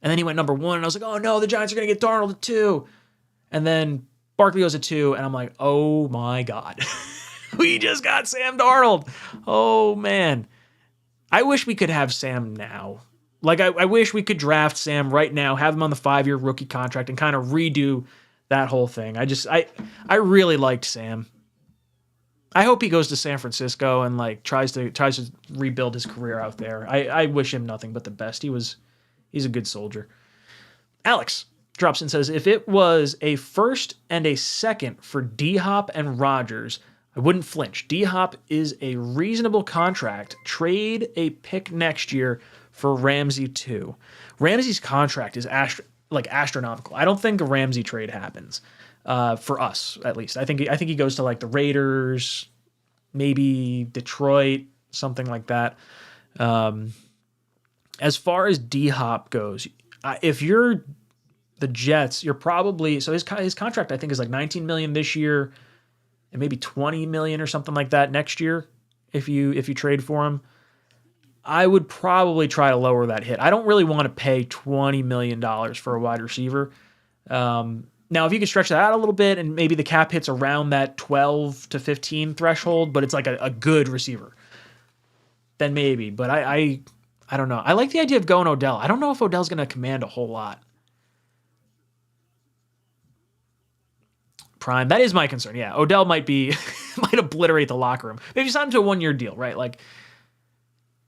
And then he went number 1, and I was like, oh no, the Giants are going to get Darnold at 2. And then Barkley goes at 2, and I'm like, oh my God. We just got Sam Darnold. Oh man. I wish we could have Sam now. Like, I wish we could draft Sam right now, have him on the 5-year rookie contract, and kind of redo that whole thing. I really liked Sam. I hope he goes to San Francisco and like tries to rebuild his career out there. I wish him nothing but the best. He's a good soldier. Alex drops in and says, if it was a first and a second for D-Hop and Rodgers, I wouldn't flinch. D-Hop is a reasonable contract. Trade a pick next year for Ramsey too. Ramsey's contract is astronomical. I don't think a Ramsey trade happens for us, at least. I think he goes to like the Raiders, maybe Detroit, something like that. As far as D-Hop goes, if you're the Jets, you're probably, so his contract I think is like $19 million this year, and maybe $20 million or something like that next year if you trade for him. I would probably try to lower that hit. I don't really want to pay $20 million for a wide receiver. Now, if you could stretch that out a little bit and maybe the cap hits around that 12 to 15 threshold, but it's like a good receiver, then maybe. But I don't know. I like the idea of going Odell. I don't know if Odell's going to command a whole lot. Prime. That is my concern. Yeah, Odell might obliterate the locker room. Maybe sign him to a 1-year deal, right? Like,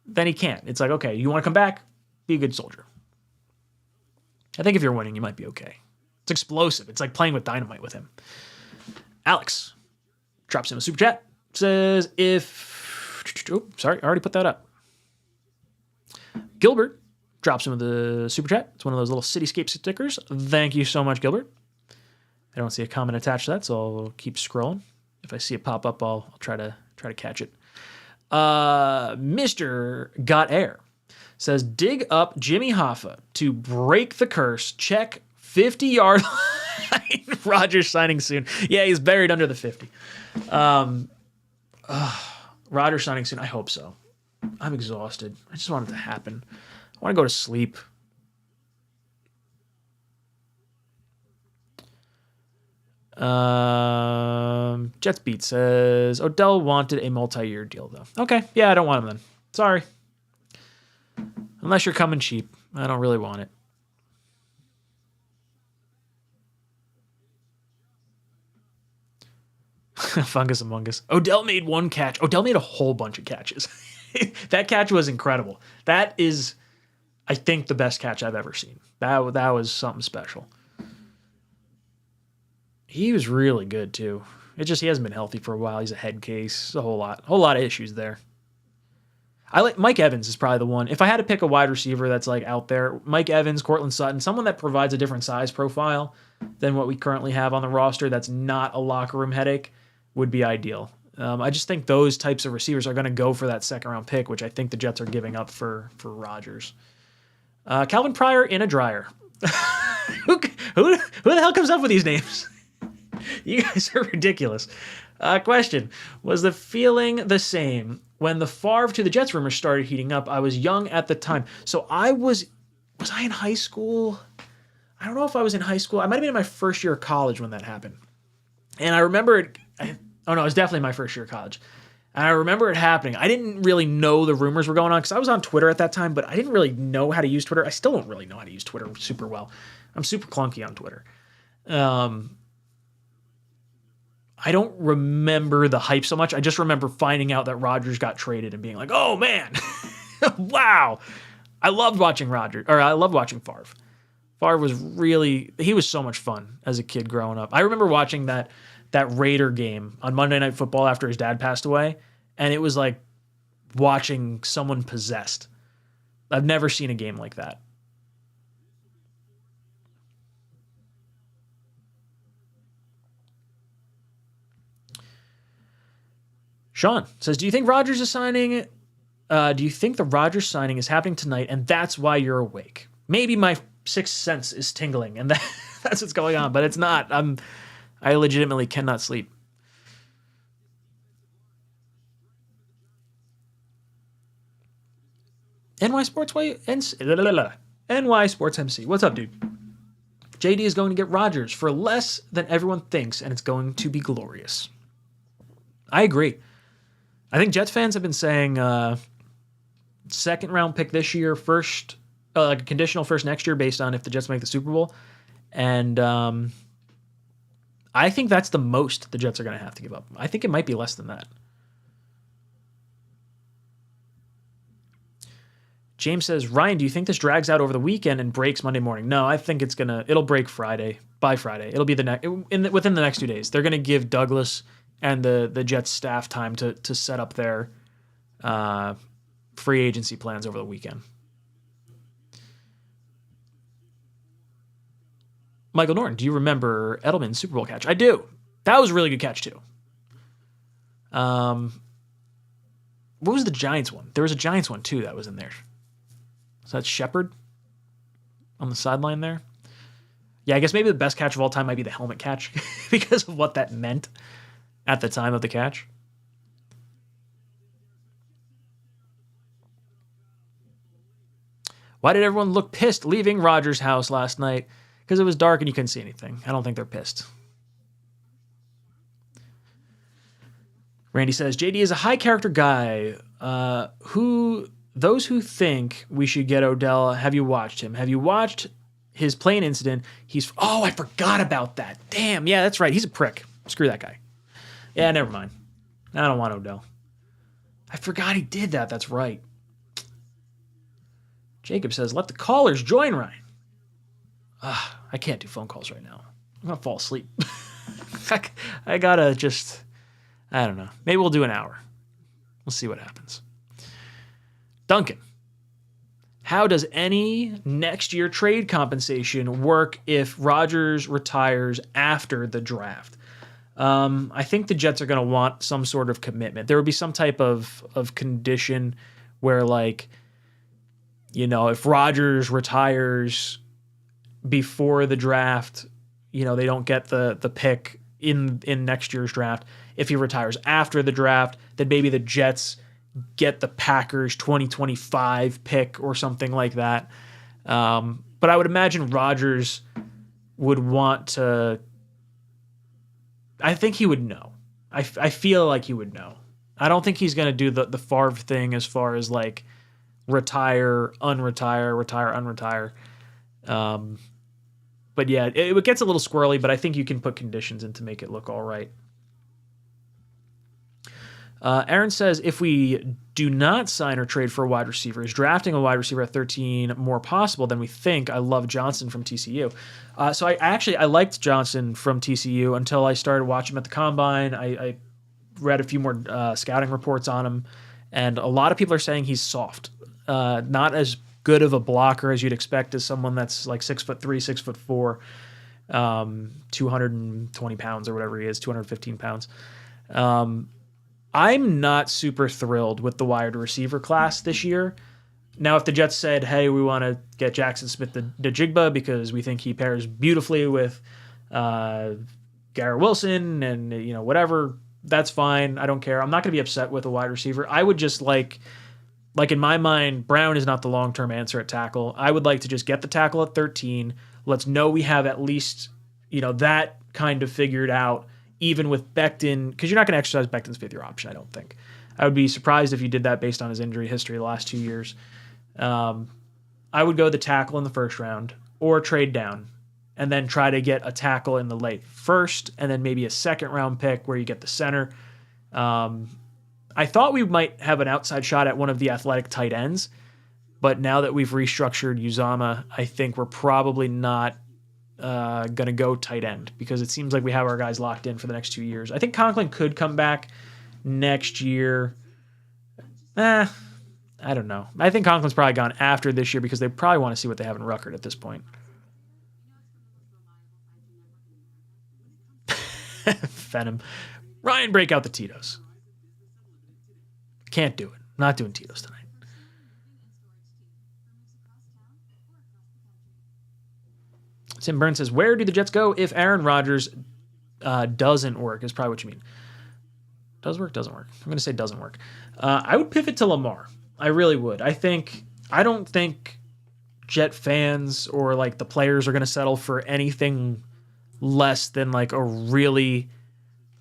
then he can't. It's like, okay, you want to come back? Be a good soldier. I think if you're winning, you might be okay. It's explosive. It's like playing with dynamite with him. Alex drops in a super chat. Says sorry, I already put that up. Gilbert drops in with the super chat. It's one of those little cityscape stickers. Thank you so much, Gilbert. I don't see a comment attached to that, so I'll keep scrolling. If I see it pop up, I'll try to catch it. Mr. Got Air says, dig up Jimmy Hoffa to break the curse. Check 50-yard line. Rodgers signing soon. Yeah, he's buried under the 50. Rodgers signing soon. I hope so. I'm exhausted. I just want it to happen. I want to go to sleep. Jets Beat says, Odell wanted a multi-year deal, though. Okay, yeah, I don't want him then. Sorry. Unless you're coming cheap. I don't really want it. Fungus Among Us. Odell made one catch. Odell made a whole bunch of catches. That catch was incredible. That is, I think, the best catch I've ever seen. That was something special. He was really good, too. It's just he hasn't been healthy for a while. He's a head case. A whole lot of issues there. I like Mike Evans is probably the one. If I had to pick a wide receiver that's like out there, Mike Evans, Cortland Sutton, someone that provides a different size profile than what we currently have on the roster that's not a locker room headache would be ideal. I just think those types of receivers are going to go for that second-round pick, which I think the Jets are giving up for Rodgers. Calvin Pryor in a dryer. Who the hell comes up with these names? You guys are ridiculous. Question. Was the feeling the same when the Favre to the Jets rumors started heating up? I was young at the time. So was I in high school? I don't know if I was in high school. I might have been in my first year of college when that happened. And I remember it. It was definitely my first year of college. And I remember it happening. I didn't really know the rumors were going on because I was on Twitter at that time, but I didn't really know how to use Twitter. I still don't really know how to use Twitter super well. I'm super clunky on Twitter. I don't remember the hype so much. I just remember finding out that Rodgers got traded and being like, oh man, wow. I loved watching Favre. Favre he was so much fun as a kid growing up. I remember watching that Raider game on Monday Night Football after his dad passed away, and it was like watching someone possessed. I've never seen a game like that. Sean says, do you think Rodgers is signing? Do you think the Rodgers signing is happening tonight, and that's why you're awake? Maybe my sixth sense is tingling, and that's what's going on, but it's not. I legitimately cannot sleep. NY Sports MC. What's up, dude? JD is going to get Rodgers for less than everyone thinks, and it's going to be glorious. I agree. I think Jets fans have been saying second round pick this year, first like a conditional first next year based on if the Jets make the Super Bowl. And I think that's the most the Jets are going to have to give up. I think it might be less than that. James says, Ryan, do you think this drags out over the weekend and breaks Monday morning? No, I think it'll break by Friday. It'll be within the next 2 days. They're going to give Douglas and the Jets staff time to set up their free agency plans over the weekend. Michael Norton, do you remember Edelman's Super Bowl catch? I do. That was a really good catch, too. What was the Giants one? There was a Giants one, too, that was in there. So that's Shepard on the sideline there. Yeah, I guess maybe the best catch of all time might be the helmet catch because of what that meant at the time of the catch. Why did everyone look pissed leaving Rodgers' house last night? Because it was dark and you couldn't see anything. I don't think they're pissed. Randy says, JD is a high character guy. Those who think we should get Odell, have you watched him? Have you watched his plane incident? I forgot about that. Damn, yeah, that's right. He's a prick. Screw that guy. Yeah, never mind. I don't want Odell. I forgot he did that. That's right. Jacob says, let the callers join Ryan. I can't do phone calls right now. I'm going to fall asleep. I got to I don't know. Maybe we'll do an hour. We'll see what happens. Duncan, how does any next year trade compensation work if Rodgers retires after the draft? I think the Jets are going to want some sort of commitment. There would be some type of condition where, like, if Rodgers retires before the draft, they don't get the pick in next year's draft. If he retires after the draft, then maybe the Jets get the Packers 2025 pick or something like that. But I would imagine Rodgers would want to. I think he would know. I feel like he would know. I don't think he's going to do the Favre thing as far as like retire, unretire, retire, unretire. But yeah, it gets a little squirrely, but I think you can put conditions in to make it look all right. Aaron says, if we do not sign or trade for a wide receiver, is drafting a wide receiver at 13 more possible than we think? I love Johnson from TCU. So I liked Johnson from TCU until I started watching him at the Combine. I read a few more scouting reports on him, and a lot of people are saying he's soft. Not as good of a blocker as you'd expect as someone that's like 6'3", 6'4", 220 pounds or whatever he is, 215 pounds. I'm not super thrilled with the wide receiver class this year. Now, if the Jets said, hey, we want to get Jackson Smith the Jigba because we think he pairs beautifully with Garrett Wilson and whatever, that's fine. I don't care. I'm not going to be upset with a wide receiver. I would just like in my mind, Brown is not the long-term answer at tackle. I would like to just get the tackle at 13. Let's know we have at least, that kind of figured out, even with Becton, because you're not going to exercise Becton's fifth-year option, I don't think. I would be surprised if you did that based on his injury history the last 2 years. I would go the tackle in the first round or trade down and then try to get a tackle in the late first, and then maybe a second round pick where you get the center. I thought we might have an outside shot at one of the athletic tight ends, but now that we've restructured Uzama, I think we're probably not going to go tight end because it seems like we have our guys locked in for the next 2 years. I think Conklin could come back next year. I don't know. I think Conklin's probably gone after this year because they probably want to see what they have in Ruckert at this point. Venom. Ryan, break out the Tito's. Can't do it. Not doing Tito's tonight. Tim Burns says, where do the Jets go if Aaron Rodgers doesn't work? Is probably what you mean. Does work, doesn't work. I'm going to say doesn't work. I would pivot to Lamar. I really would. I don't think Jet fans or like the players are going to settle for anything less than like a really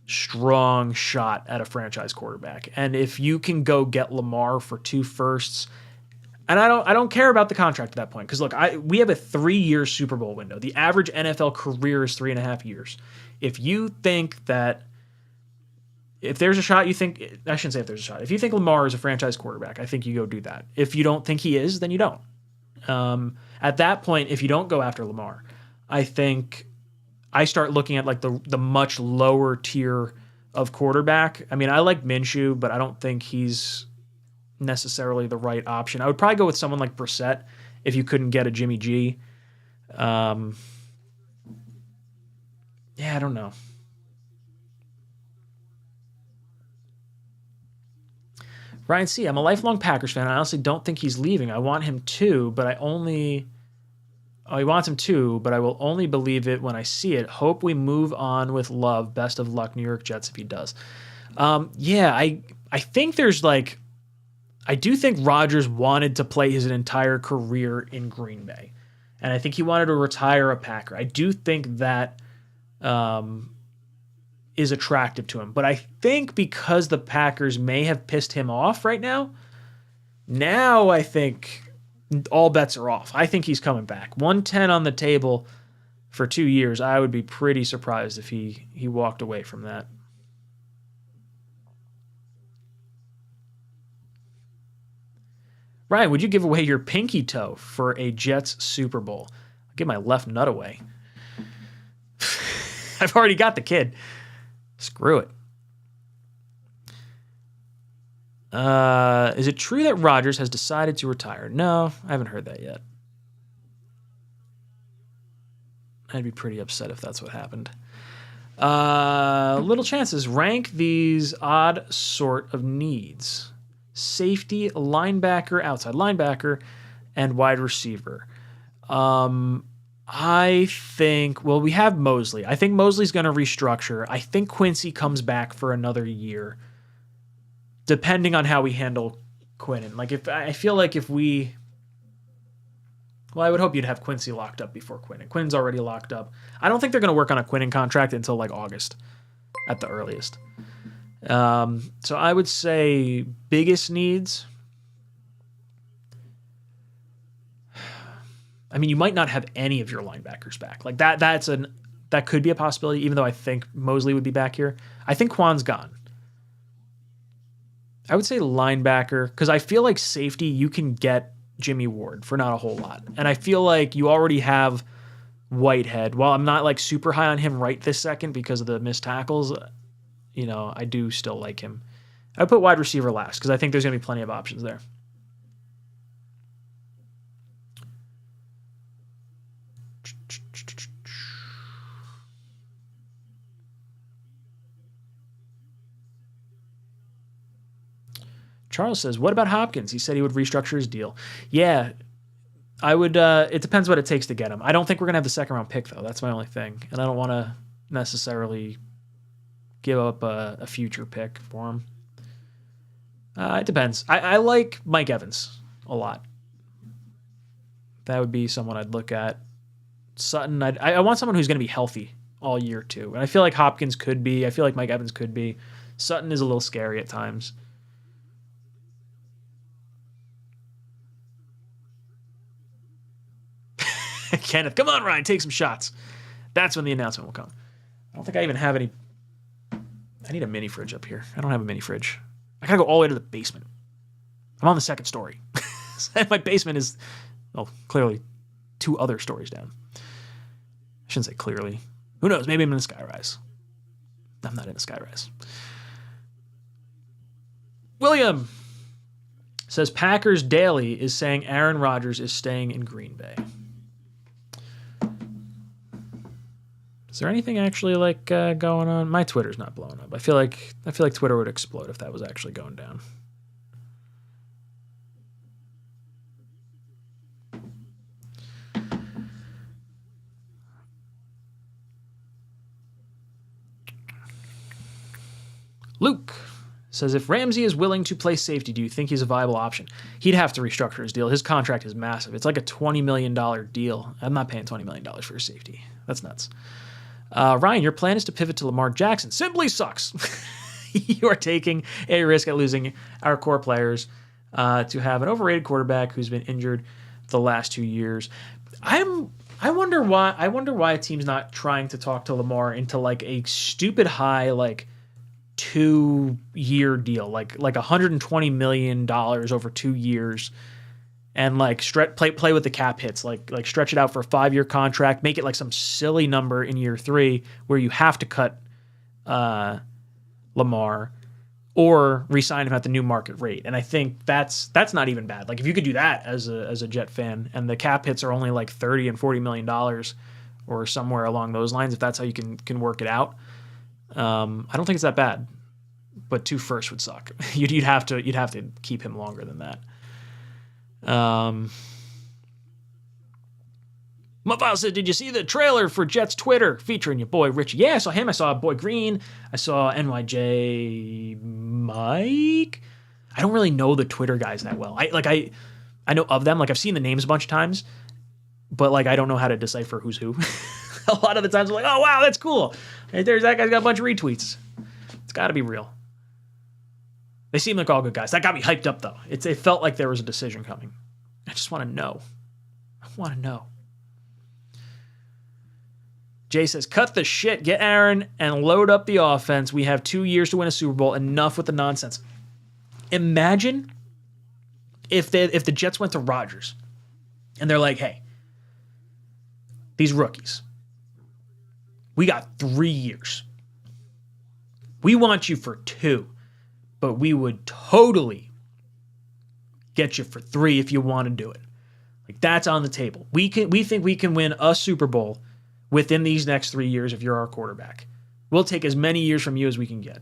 strong shot at a franchise quarterback. And if you can go get Lamar for 2 firsts, and I don't care about the contract at that point because look, we have a 3-year Super Bowl window. The average NFL career is 3.5 years. If you think that if there's a shot, I shouldn't say if there's a shot. If you think Lamar is a franchise quarterback, I think you go do that. If you don't think he is, then you don't. At that point, if you don't go after Lamar, I think I start looking at like the much lower tier of quarterback. I mean, I like Minshew, but I don't think he's necessarily the right option. I would probably go with someone like Brissett if you couldn't get a Jimmy G. Yeah, I don't know. Ryan C., I'm a lifelong Packers fan. I honestly don't think he's leaving. I want him to, but he wants him to, but I will only believe it when I see it. Hope we move on with love. Best of luck, New York Jets, if he does. Yeah, I think there's like, I do think Rodgers wanted to play his entire career in Green Bay. And I think he wanted to retire a Packer. I do think that is attractive to him. But I think because the Packers may have pissed him off right now I think all bets are off. I think he's coming back. 110 on the table for 2 years. I would be pretty surprised if he walked away from that. Ryan, would you give away your pinky toe for a Jets Super Bowl? I'll give my left nut away. I've already got the kid. Screw it. Is it true that Rodgers has decided to retire? No, I haven't heard that yet. I'd be pretty upset if that's what happened. Little chances. Rank these odd sort of needs. Safety, linebacker, outside linebacker, and wide receiver. I think, well, we have Mosley. I think Mosley's going to restructure. I think Quincy comes back for another year, depending on how we handle Quinnen. Like, I feel like if we, well, I would hope you'd have Quincy locked up before Quinnen. Quinnen's already locked up. I don't think they're going to work on a Quinnen contract until like August at the earliest. So I would say biggest needs. I mean, you might not have any of your linebackers back. Like that could be a possibility, even though I think Mosley would be back here. I think Quan's gone. I would say linebacker, because I feel like safety, you can get Jimmy Ward for not a whole lot. And I feel like you already have Whitehead. While I'm not like super high on him right this second because of the missed tackles, I do still like him. I would put wide receiver last because I think there's going to be plenty of options there. Charles says, what about Hopkins? He said he would restructure his deal. Yeah, I would. It depends what it takes to get him. I don't think we're going to have the second round pick, though. That's my only thing. And I don't want to necessarily give up a future pick for him. It depends. I like Mike Evans a lot. That would be someone I'd look at. Sutton, I want someone who's going to be healthy all year, too. And I feel like Hopkins could be. I feel like Mike Evans could be. Sutton is a little scary at times. Kenneth, come on, Ryan, take some shots. That's when the announcement will come. I don't think I even have any. I need a mini fridge up here. I don't have a mini fridge. I gotta go all the way to the basement. I'm on the second story. My basement is, clearly 2 other stories down. I shouldn't say clearly. Who knows? Maybe I'm in a skyrise. I'm not in a skyrise. William says Packers Daily is saying Aaron Rodgers is staying in Green Bay. Is there anything actually going on? My Twitter's not blowing up. I feel like Twitter would explode if that was actually going down. Luke says, if Ramsey is willing to play safety, do you think he's a viable option? He'd have to restructure his deal. His contract is massive. It's like a $20 million deal. I'm not paying $20 million for a safety. That's nuts. Ryan, your plan is to pivot to Lamar Jackson. Simply sucks. You are taking a risk at losing our core players to have an overrated quarterback who's been injured the last 2 years. I wonder why a team's not trying to talk to Lamar into like a stupid high 2-year deal, like $120 million over 2 years, and play with the cap hits, like stretch it out for a 5-year contract, make it like some silly number in year 3 where you have to cut Lamar or re-sign him at the new market rate. And I think that's not even bad. Like if you could do that as a Jet fan, and the cap hits are only like $30 and $40 million or somewhere along those lines, if that's how you can work it out. I don't think it's that bad, but 2 firsts would suck. You'd have to keep him longer than that. Mufile said, did you see the trailer for Jets Twitter featuring your boy Richie? Yeah, I saw him. I saw Boy Green. I saw NYJ Mike. I don't really know the Twitter guys that well. I know of them. Like I've seen the names a bunch of times, but I don't know how to decipher who's who. A lot of the times I'm like, oh, wow, that's cool. Hey, there's that guy's got a bunch of retweets. It's got to be real. They seem like all good guys. That got me hyped up, though. It felt like there was a decision coming. I just want to know. I want to know. Jay says, cut the shit, get Aaron, and load up the offense. We have 2 years to win a Super Bowl. Enough with the nonsense. Imagine if the Jets went to Rodgers, and they're like, hey, these rookies, we got 3 years. We want you for 2, but we would totally get you for 3 if you want to do it. Like that's on the table. We think we can win a Super Bowl within these next 3 years if you're our quarterback. We'll take as many years from you as we can get.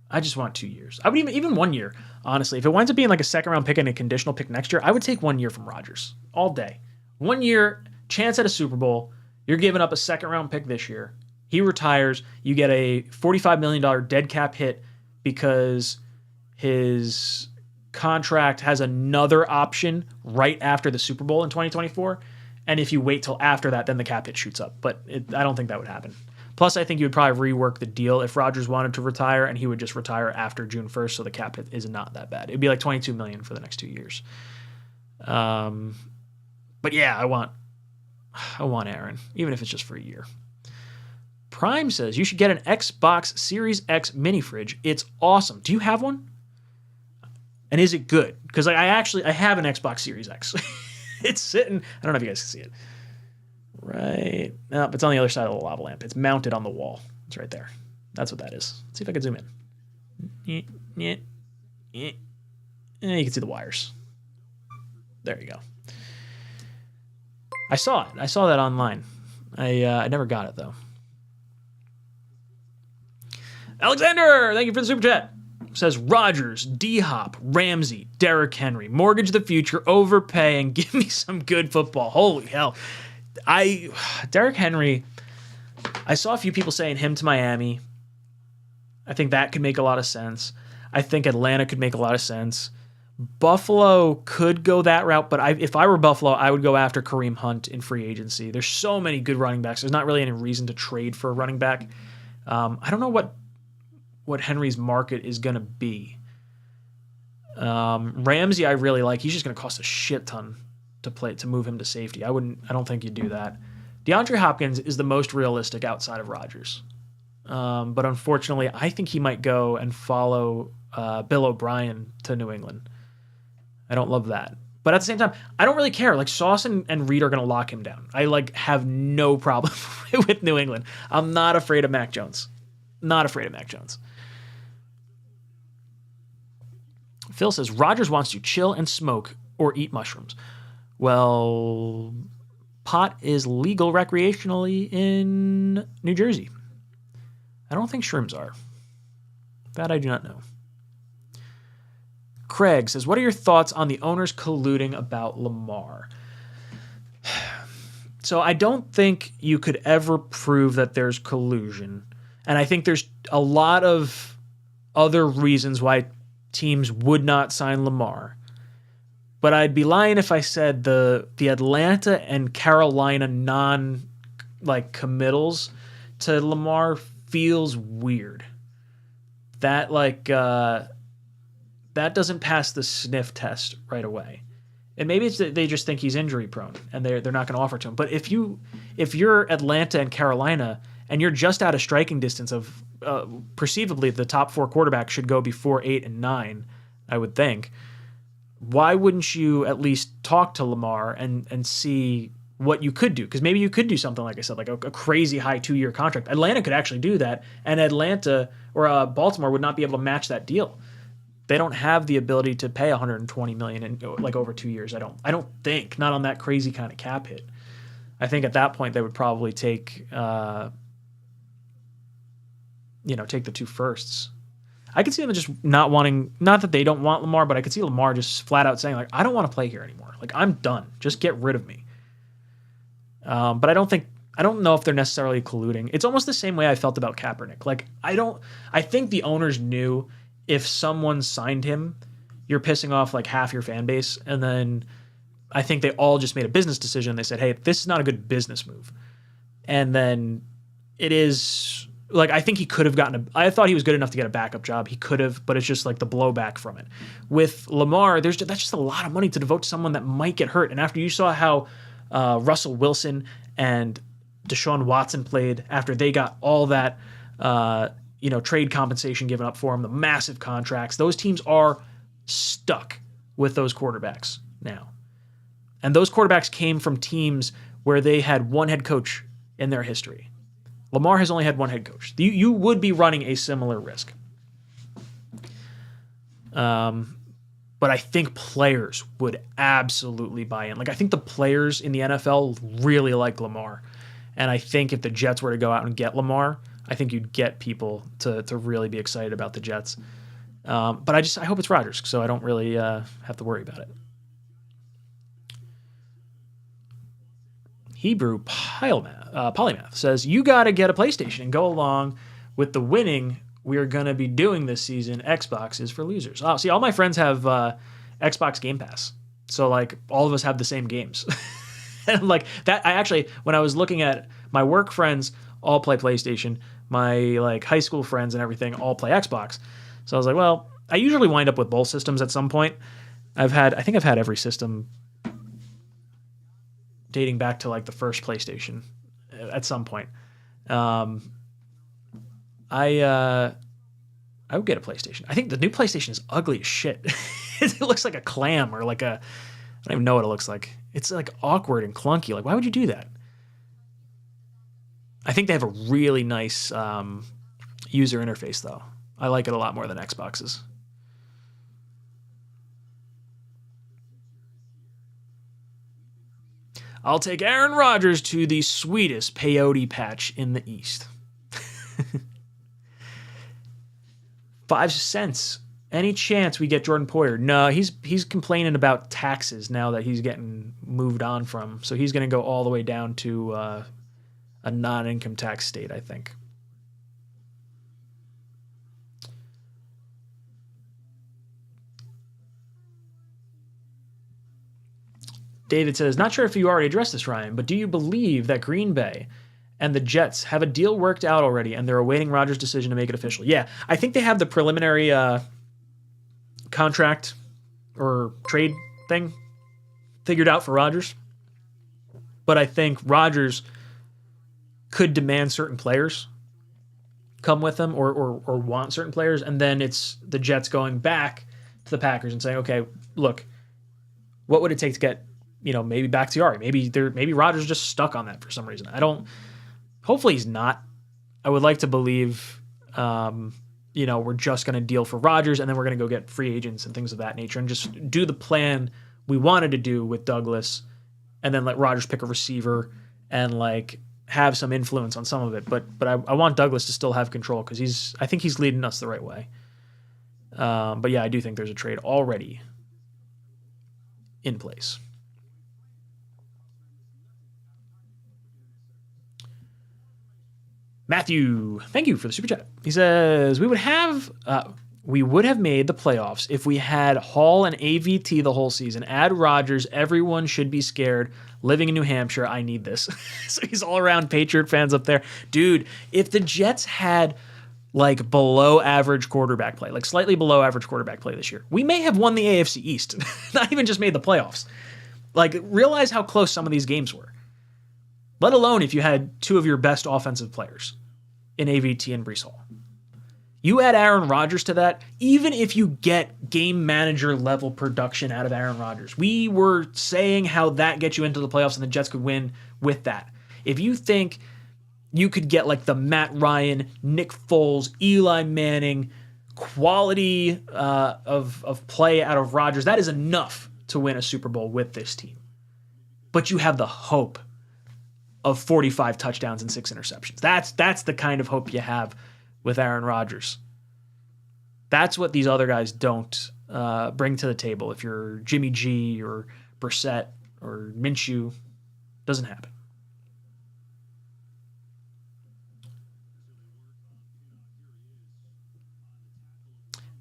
I just want 2 years. I would even 1 year, honestly. If it winds up being like a second round pick and a conditional pick next year, I would take 1 year from Rodgers all day. 1 year, chance at a Super Bowl. You're giving up a second round pick this year. He retires. You get a $45 million dead cap hit because his contract has another option right after the Super Bowl in 2024. And if you wait till after that, then the cap hit shoots up. But I don't think that would happen. Plus, I think you would probably rework the deal if Rodgers wanted to retire, and he would just retire after June 1st, so the cap hit is not that bad. It'd be like $22 million for the next 2 years. But yeah, I want Aaron, even if it's just for a year. Prime says you should get an Xbox Series X mini fridge. It's awesome. Do you have one? And is it good? Because I have an Xbox Series X. It's sitting. I don't know if you guys can see it. Right. No, it's on the other side of the lava lamp. It's mounted on the wall. It's right there. That's what that is. Let's see if I can zoom in. You can see the wires. There you go. I saw it. I saw that online. I never got it, though. Alexander, thank you for the super chat. Says Rodgers, D-Hop, Ramsey, Derrick Henry. Mortgage the future, overpay, and give me some good football. Holy hell. Derrick Henry, I saw a few people saying him to Miami. I think that could make a lot of sense. I think Atlanta could make a lot of sense. Buffalo could go that route, but if I were Buffalo, I would go after Kareem Hunt in free agency. There's so many good running backs. There's not really any reason to trade for a running back. I don't know what Henry's market is going to be. Ramsey, I really like. He's just going to cost a shit ton to move him to safety. I don't think you'd do that. DeAndre Hopkins is the most realistic outside of Rodgers. But unfortunately, I think he might go and follow Bill O'Brien to New England. I don't love that. But at the same time, I don't really care. Like Sauce and Reed are going to lock him down. I have no problem with New England. I'm not afraid of Mac Jones. Not afraid of Mac Jones. Phil says, Rodgers wants to chill and smoke or eat mushrooms. Well, pot is legal recreationally in New Jersey. I don't think shrooms are. That I do not know. Craig says, what are your thoughts on the owners colluding about Lamar? So I don't think you could ever prove that there's collusion. And I think there's a lot of other reasons why teams would not sign Lamar. But I'd be lying if I said the Atlanta and Carolina committals to Lamar feels weird. That that doesn't pass the sniff test right away. And maybe it's that they just think he's injury prone and they're not going to offer to him. But if you're Atlanta and Carolina and you're just out of striking distance of perceivably the top 4 quarterbacks should go before 8 and 9, I would think. Why wouldn't you at least talk to Lamar and see what you could do? Because maybe you could do something, like I said, like a crazy high 2-year contract. Atlanta could actually do that, and Atlanta or Baltimore would not be able to match that deal. They don't have the ability to pay $120 million in over 2 years. I don't think, not on that crazy kind of cap hit. I think at that point they would probably take the 2 firsts. I could see them just not wanting, not that they don't want Lamar, but I could see Lamar just flat out saying, I don't want to play here anymore. I'm done. Just get rid of me. But I don't know if they're necessarily colluding. It's almost the same way I felt about Kaepernick. I think the owners knew if someone signed him, you're pissing off half your fan base. And then I think they all just made a business decision. They said, hey, this is not a good business move. And then it is... I think he could have I thought he was good enough to get a backup job. He could have, but it's just the blowback from it. With Lamar, that's just a lot of money to devote to someone that might get hurt. And after you saw how Russell Wilson and Deshaun Watson played after they got all that, trade compensation given up for them, the massive contracts, those teams are stuck with those quarterbacks now. And those quarterbacks came from teams where they had one head coach in their history. Lamar has only had one head coach. You would be running a similar risk. But I think players would absolutely buy in. I think the players in the NFL really like Lamar. And I think if the Jets were to go out and get Lamar, I think you'd get people to really be excited about the Jets. But I hope it's Rodgers, so I don't really have to worry about it. Hebrew Polymath says, you got to get a PlayStation and go along with the winning we're going to be doing this season. Xbox is for losers. Oh, see, all my friends have Xbox Game Pass. So, all of us have the same games. And that, I actually, when I was looking at my work friends, all play PlayStation. My, high school friends and everything all play Xbox. So I was like, well, I usually wind up with both systems at some point. I think I've had every system dating back to the first PlayStation at some point. I would get a PlayStation. I think the new PlayStation is ugly as shit. It looks like a clam or I don't even know what it looks like. It's awkward and clunky. Why would you do that? I think they have a really nice user interface though. I like it a lot more than Xbox's. I'll take Aaron Rodgers to the sweetest peyote patch in the East. 5 cents. Any chance we get Jordan Poyer? No, he's complaining about taxes now that he's getting moved on from. So he's going to go all the way down to a non-income tax state, I think. David says, not sure if you already addressed this, Ryan, but do you believe that Green Bay and the Jets have a deal worked out already and they're awaiting Rodgers' decision to make it official? Yeah, I think they have the preliminary contract or trade thing figured out for Rodgers. But I think Rodgers could demand certain players come with him or want certain players. And then it's the Jets going back to the Packers and saying, okay, look, what would it take to get, maybe Bakhtiari? Maybe Rodgers just stuck on that for some reason. Hopefully he's not. I would like to believe, we're just going to deal for Rodgers and then we're going to go get free agents and things of that nature and just do the plan we wanted to do with Douglas and then let Rodgers pick a receiver and have some influence on some of it. But I want Douglas to still have control because I think he's leading us the right way. But yeah, I do think there's a trade already in place. Matthew, thank you for the super chat. He says, we would have made the playoffs if we had Hall and AVT the whole season. Add Rodgers. Everyone should be scared. Living in New Hampshire, I need this. So he's all around Patriot fans up there. Dude, if the Jets had below average quarterback play, slightly below average quarterback play this year, we may have won the AFC East. Not even just made the playoffs. Realize how close some of these games were. Let alone if you had two of your best offensive players in AVT and Breece Hall. You add Aaron Rodgers to that, even if you get game manager level production out of Aaron Rodgers. We were saying how that gets you into the playoffs and the Jets could win with that. If you think you could get the Matt Ryan, Nick Foles, Eli Manning quality of play out of Rodgers, that is enough to win a Super Bowl with this team. But you have the hope of 45 touchdowns and 6 interceptions. That's the kind of hope you have with Aaron Rodgers. That's what these other guys don't bring to the table. If you're Jimmy G or Brissett or Minshew, doesn't happen.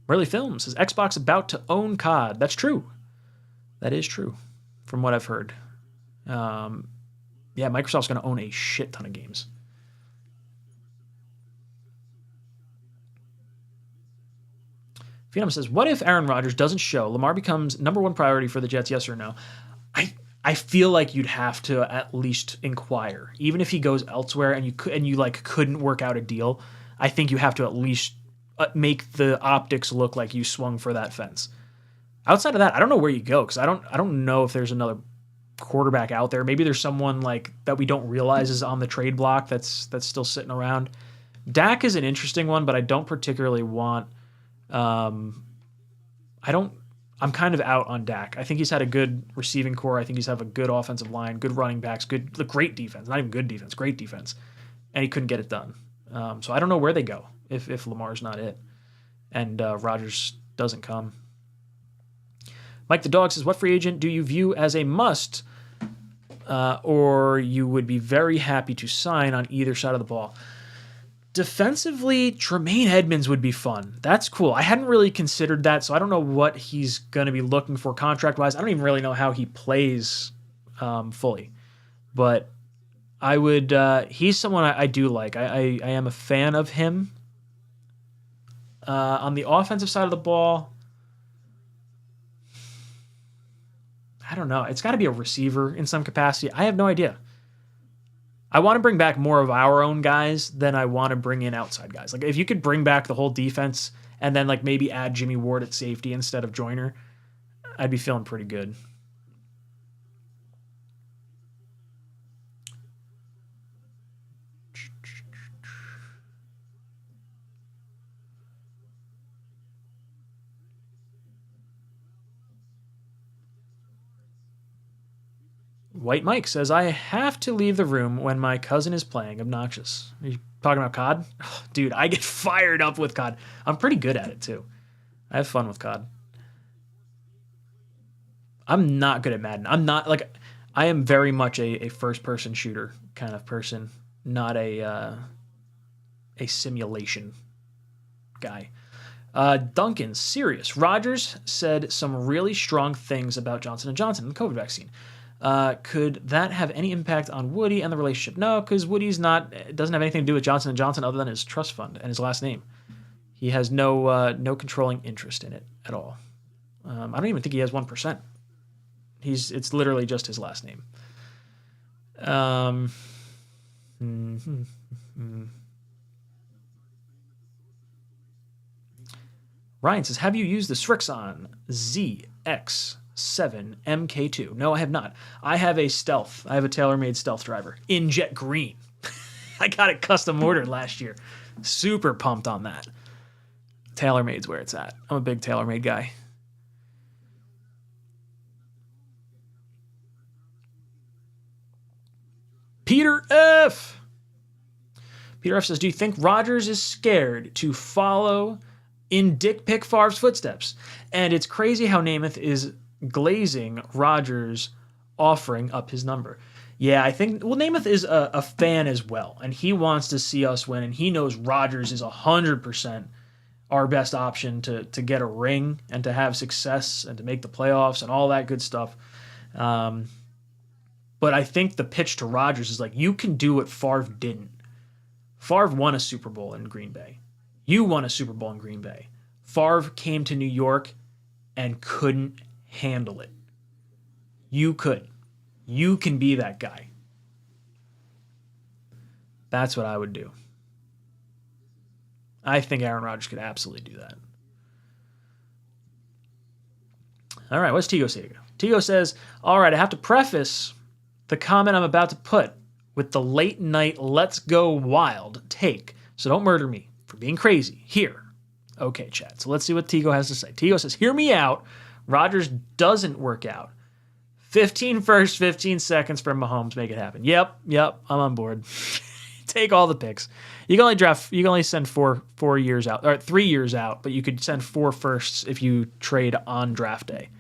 Merely Films says Xbox about to own COD. That's true. That is true, from what I've heard. Yeah, Microsoft's going to own a shit ton of games. Phenom says, what if Aaron Rodgers doesn't show? Lamar becomes number one priority for the Jets, yes or no? I feel like you'd have to at least inquire. Even if he goes elsewhere and you couldn't work out a deal, I think you have to at least make the optics look like you swung for that fence. Outside of that, I don't know where you go because I don't know if there's another quarterback out there. Maybe there's someone that we don't realize is on the trade block that's still sitting around. Dak is an interesting one, but I don't particularly want. I'm kind of out on Dak. I think he's had a good receiving core. I think he's have a good offensive line, good running backs, great defense. Not even good defense, great defense, and he couldn't get it done. So I don't know where they go if Lamar's not it, and Rodgers doesn't come. Mike the Dog says, what free agent do you view as a must, or you would be very happy to sign on either side of the ball? Defensively, Tremaine Edmonds would be fun. That's cool. I hadn't really considered that, so I don't know what he's going to be looking for contract-wise. I don't even really know how he plays fully. But I would. He's someone I do like. I am a fan of him. On the offensive side of the ball, I don't know. It's got to be a receiver in some capacity. I have no idea. I want to bring back more of our own guys than I want to bring in outside guys. If you could bring back the whole defense and then maybe add Jimmy Ward at safety instead of Joyner, I'd be feeling pretty good. White Mike says, I have to leave the room when my cousin is playing Obnoxious. Are you talking about COD? Oh, dude, I get fired up with COD. I'm pretty good at it, too. I have fun with COD. I'm not good at Madden. I am very much a first-person shooter kind of person, not a simulation guy. Duncan, serious. Rodgers said some really strong things about Johnson & Johnson and the COVID vaccine. Could that have any impact on Woody and the relationship? No, because Woody's doesn't have anything to do with Johnson & Johnson other than his trust fund and his last name. He has no controlling interest in it at all. I don't even think he has 1%. It's literally just his last name. Ryan says, have you used the Srixon ZX7MK2? No, I have not. I have a Stealth. I have a tailor-made Stealth driver in jet green. I got it custom ordered last year. Super pumped on that. TaylorMade's where it's at. I'm a big TaylorMade guy. Peter F. Peter F says, do you think Rodgers is scared to follow in Dick Pick Favre's footsteps? And it's crazy how Namath is glazing Rodgers offering up his number. Yeah, I think, well, Namath is a fan as well, and he wants to see us win, and he knows Rodgers is 100% our best option to get a ring and to have success and to make the playoffs and all that good stuff. But I think the pitch to Rodgers is like, you can do what Favre didn't. Favre won a Super Bowl in Green Bay. You won a Super Bowl in Green Bay. Favre came to New York and couldn't handle it. You could. You can be that guy. That's what I would do. I think Aaron Rodgers could absolutely do that. All right, what's Tigo say? Tigo says, all right, I have to preface the comment I'm about to put with the late night let's go wild take, so don't murder me for being crazy here. Okay, chat. So let's see what Tigo has to say. Tigo says, hear me out. Rodgers doesn't work out. 15 first, 15 seconds from Mahomes, make it happen. Yep, I'm on board. Take all the picks. You can only send four years out, or 3 years out, but you could send 4 firsts if you trade on draft day.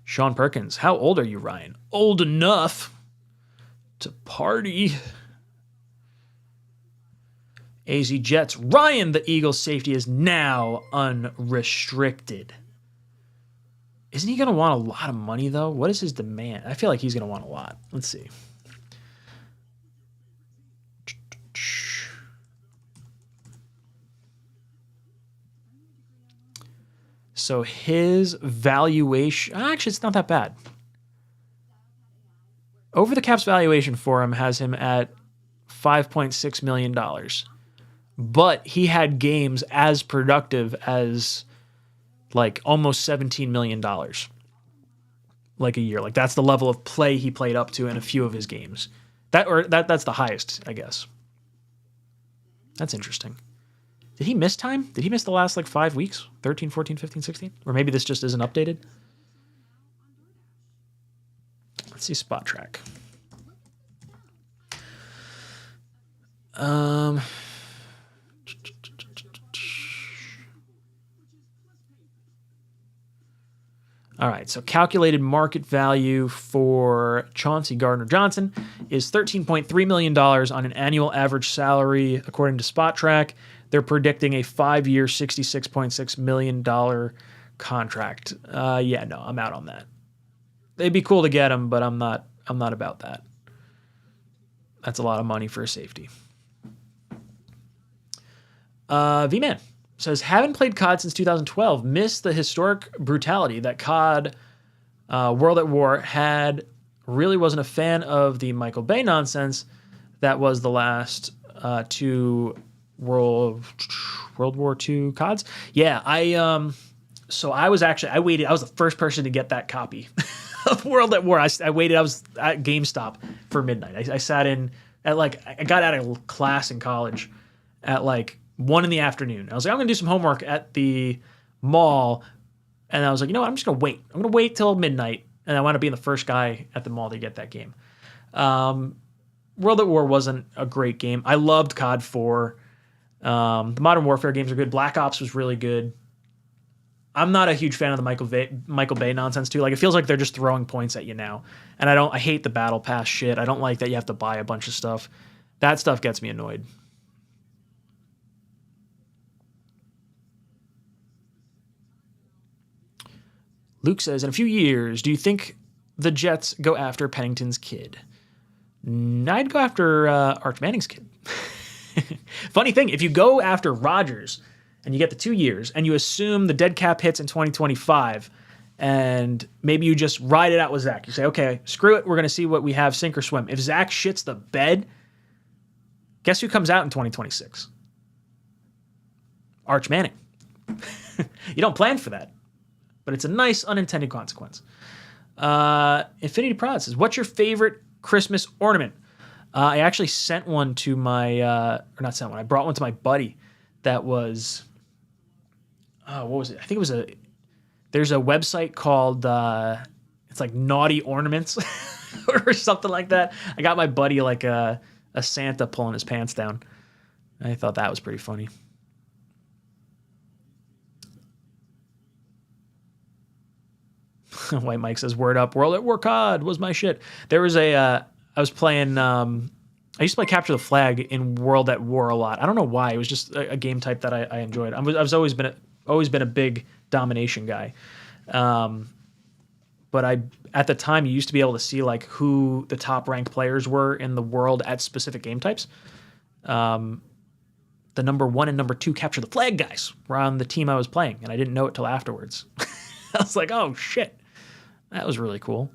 Sean Perkins, how old are you, Ryan? Old enough to party. AZ Jets, Ryan, the Eagles safety is now unrestricted. Isn't he going to want a lot of money, though? What is his demand? I feel like he's going to want a lot. Let's see. So his valuation, actually, it's not that bad. Over the Cap's valuation for him has him at $5.6 million. But he had games as productive as like almost $17 million. Like a year. Like that's the level of play he played up to in a few of his games. That's the highest, I guess. That's interesting. Did he miss time? Did he miss the last like 5 weeks? 13, 14, 15, 16? Or maybe this just isn't updated? Let's see Spot Track. All right, so calculated market value for Chauncey Gardner-Johnson is $13.3 million on an annual average salary, according to Spot Track. They're predicting a 5-year, $66.6 million contract. Yeah, no, I'm out on that. It'd be cool to get him, but I'm not about that. That's a lot of money for a safety. V-Man says, haven't played COD since 2012. Missed the historic brutality that COD World at War had. Really wasn't a fan of the Michael Bay nonsense. That was the last 2 World War II CODs. Yeah, I was the first person to get that copy of World at War. I waited. I was at GameStop for midnight. I sat in at I got out of class in college at 1 in the afternoon. I was like, I'm going to do some homework at the mall. And I was like, you know what? I'm just going to wait. I'm going to wait till midnight. And I wound up being the first guy at the mall to get that game. World at War wasn't a great game. I loved COD 4. The Modern Warfare games are good. Black Ops was really good. I'm not a huge fan of the Michael Bay nonsense too. It feels like they're just throwing points at you now. And I hate the battle pass shit. I don't like that you have to buy a bunch of stuff. That stuff gets me annoyed. Luke says, in a few years, do you think the Jets go after Pennington's kid? I'd go after Arch Manning's kid. Funny thing, if you go after Rodgers and you get the 2 years, and you assume the dead cap hits in 2025, and maybe you just ride it out with Zach. You say, okay, screw it. We're going to see what we have, sink or swim. If Zach shits the bed, guess who comes out in 2026? Arch Manning. You don't plan for that, but it's a nice unintended consequence. Infinity Prod says, what's your favorite Christmas ornament? I actually sent one to my, or not sent one, I brought one to my buddy that was, what was it? I think it was there's a website called, it's like Naughty Ornaments or something like that. I got my buddy like a Santa pulling his pants down. I thought that was pretty funny. White Mike says, word up, World at War COD was my shit. There was I was playing, I used to play Capture the Flag in World at War a lot. I don't know why. It was just a game type that I enjoyed. I've always been a big domination guy. But at the time, you used to be able to see like who the top ranked players were in the world at specific game types. The number 1 and number 2 Capture the Flag guys were on the team I was playing, and I didn't know it till afterwards. I was like, oh shit. That was really cool.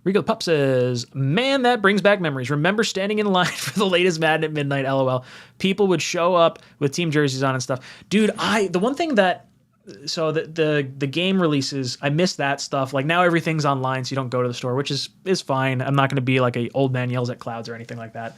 Regal Pup says, man, that brings back memories. Remember standing in line for the latest Madden at midnight, LOL. People would show up with team jerseys on and stuff. Dude, the one thing that, so the game releases, I miss that stuff. Like now everything's online, so you don't go to the store, which is fine. I'm not going to be like a old man yells at clouds or anything like that.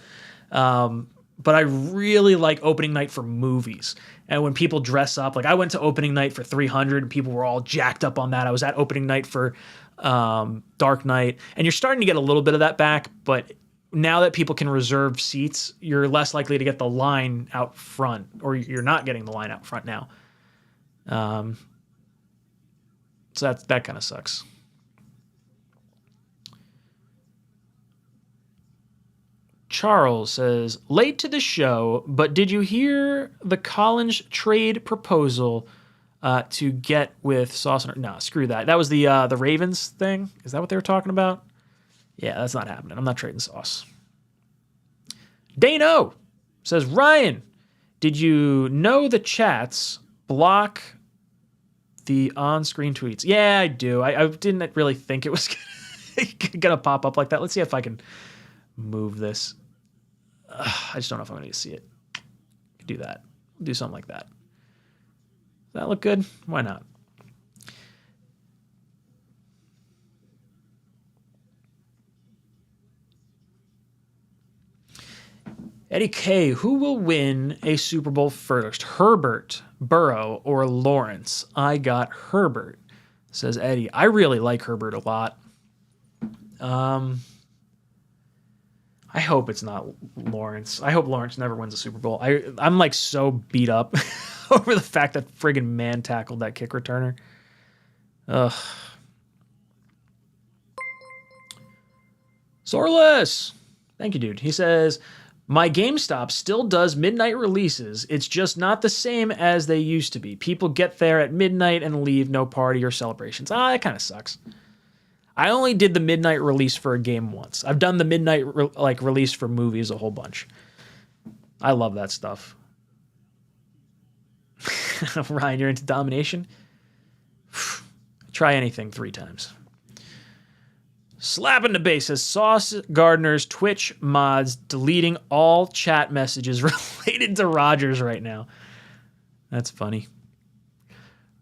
But I really like opening night for movies. And when people dress up, like I went to opening night for 300 and people were all jacked up on that. I was at opening night for Dark Knight, and you're starting to get a little bit of that back, but now that people can reserve seats, you're less likely to get the line out front, or you're not getting the line out front now. So that kind of sucks. Charles says, late to the show, but did you hear the Collins trade proposal to get with Sauce? No, screw that. That was the Ravens thing. Is that what they were talking about? Yeah, that's not happening. I'm not trading Sauce. Dano says, Ryan, did you know the chats block the on-screen tweets? Yeah, I do. I didn't really think it was going to pop up like that. Let's see if I can move this. I just don't know if I'm going to see it. Do that. Do something like that. Does that look good? Why not? Eddie K, who will win a Super Bowl first? Herbert, Burrow, or Lawrence? I got Herbert, says Eddie. I really like Herbert a lot. I hope it's not Lawrence. I hope Lawrence never wins a Super Bowl. I'm like so beat up over the fact that friggin' man tackled that kick returner. Ugh. Sorless. Thank you, dude. He says, my GameStop still does midnight releases. It's just not the same as they used to be. People get there at midnight and leave, no party or celebrations. That kind of sucks. I only did the midnight release for a game once. I've done the midnight release for movies a whole bunch. I love that stuff. Ryan, you're into domination? Try anything 3 times. Slapping the base says, Sauce Gardner's Twitch mods deleting all chat messages related to Rodgers right now. That's funny.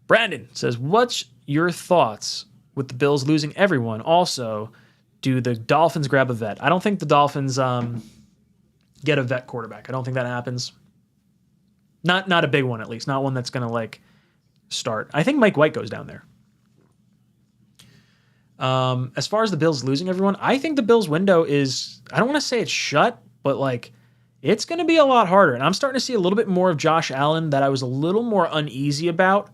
Brandon says, what's your thoughts with the Bills losing everyone? Also, do the Dolphins grab a vet? I don't think the Dolphins get a vet quarterback. I don't think that happens. Not a big one, at least. Not one that's going to start. I think Mike White goes down there. As far as the Bills losing everyone, I think the Bills window is, I don't want to say it's shut, but it's going to be a lot harder. And I'm starting to see a little bit more of Josh Allen that I was a little more uneasy about.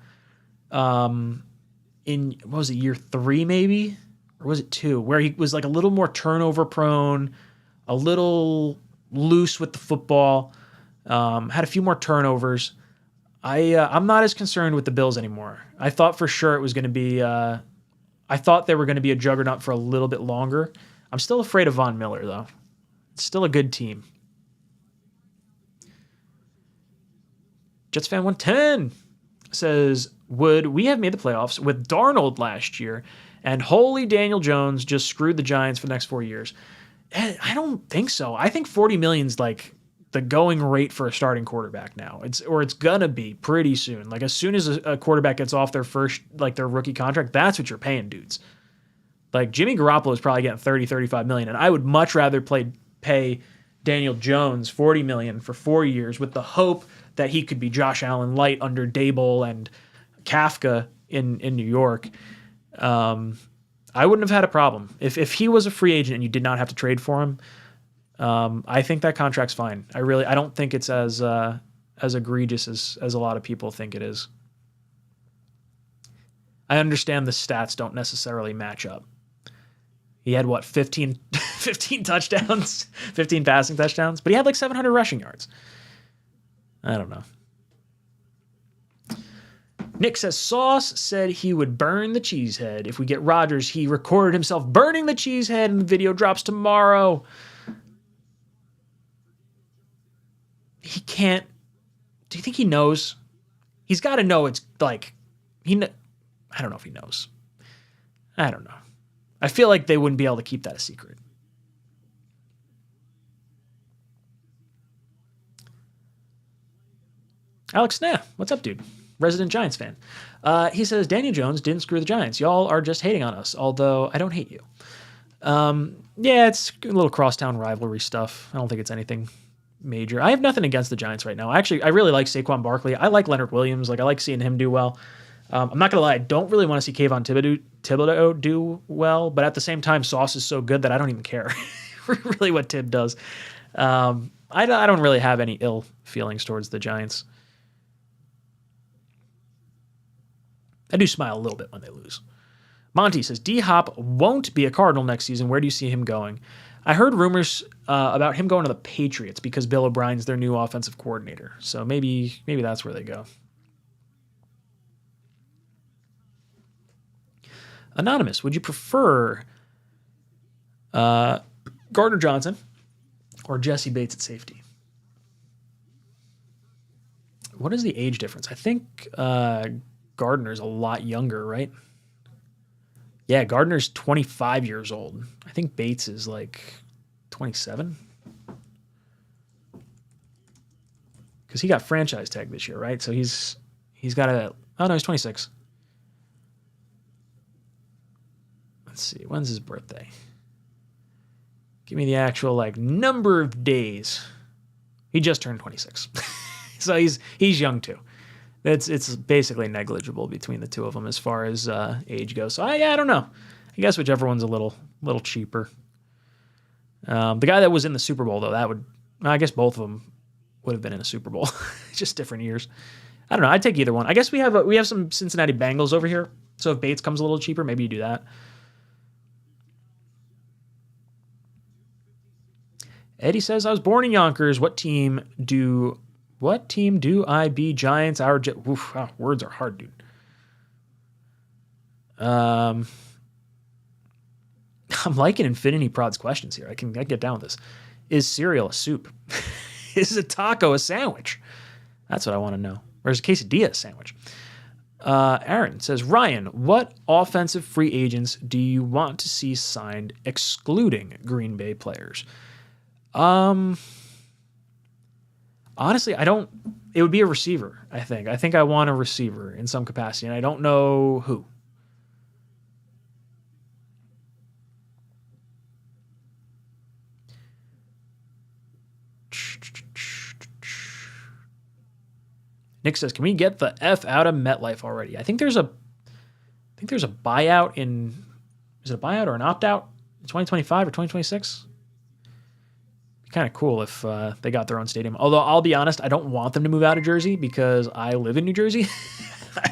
In, what was it, year 3 maybe? Or was it 2? Where he was a little more turnover prone, a little loose with the football, had a few more turnovers. I'm not as concerned with the Bills anymore. I thought for sure it was going to be, I thought they were going to be a juggernaut for a little bit longer. I'm still afraid of Von Miller, though. It's still a good team. Jets fan 110 says, would we have made the playoffs with Darnold last year and holy Daniel Jones just screwed the Giants for the next 4 years? I don't think so. I think 40 million is like the going rate for a starting quarterback now. It's gonna be pretty soon. Like as soon as a quarterback gets off their first, like their rookie contract, that's what you're paying dudes. Like Jimmy Garoppolo is probably getting 30, 35 million. And I would much rather pay Daniel Jones 40 million for 4 years with the hope that he could be Josh Allen light under Dable and Kafka in New York. I wouldn't have had a problem. If he was a free agent and you did not have to trade for him, I think that contract's fine. I don't think it's as egregious as a lot of people think it is. I understand the stats don't necessarily match up. He had 15 touchdowns, 15 passing touchdowns, but he had like 700 rushing yards. I don't know. Nick says, Sauce said he would burn the cheesehead. If we get Rodgers, he recorded himself burning the cheesehead and the video drops tomorrow. He can't. Do you think he knows? He's got to know it's like, I don't know if he knows. I don't know. I feel like they wouldn't be able to keep that a secret. Alex Nah, what's up, dude? Resident Giants fan. He says, Daniel Jones didn't screw the Giants. Y'all are just hating on us, although I don't hate you. Yeah, it's a little crosstown rivalry stuff. I don't think it's anything major. I have nothing against the Giants right now. Actually, I really like Saquon Barkley. I like Leonard Williams. Like, I like seeing him do well. I'm not going to lie. I don't really want to see Kayvon Thibodeau do well, but at the same time, Sauce is so good that I don't even care really what Tib does. I don't really have any ill feelings towards the Giants. I do smile a little bit when they lose. Monty says, D-Hop won't be a Cardinal next season. Where do you see him going? I heard rumors about him going to the Patriots because Bill O'Brien's their new offensive coordinator. So maybe that's where they go. Anonymous, would you prefer Gardner Johnson or Jesse Bates at safety? What is the age difference? I think Gardner's a lot younger, right? Yeah, Gardner's 25 years old. I think Bates is like 27. Because he got franchise tag this year, right? So he's got a... Oh, no, he's 26. Let's see. When's his birthday? Give me the actual like number of days. He just turned 26. So he's young too. It's basically negligible between the two of them as far as age goes. So I don't know. I guess whichever one's a little cheaper. The guy that was in the Super Bowl though, I guess both of them would have been in a Super Bowl, just different years. I don't know. I'd take either one. I guess we have some Cincinnati Bengals over here. So if Bates comes a little cheaper, maybe you do that. Eddie says, I was born in Yonkers. What team do I be? Giants? Wow, words are hard, dude. I'm liking Infinity Prod's questions here. I can get down with this. Is cereal a soup? Is a taco a sandwich? That's what I want to know. Or is a quesadilla a sandwich? Aaron says, Ryan, what offensive free agents do you want to see signed excluding Green Bay players? Honestly, it would be a receiver, I think. I think I want a receiver in some capacity, and I don't know who. Nick says, can we get the F out of MetLife already? I think there's a buyout is it a buyout or an opt-out in 2025 or 2026? Kind of cool if they got their own stadium. Although I'll be honest, I don't want them to move out of Jersey because I live in New Jersey.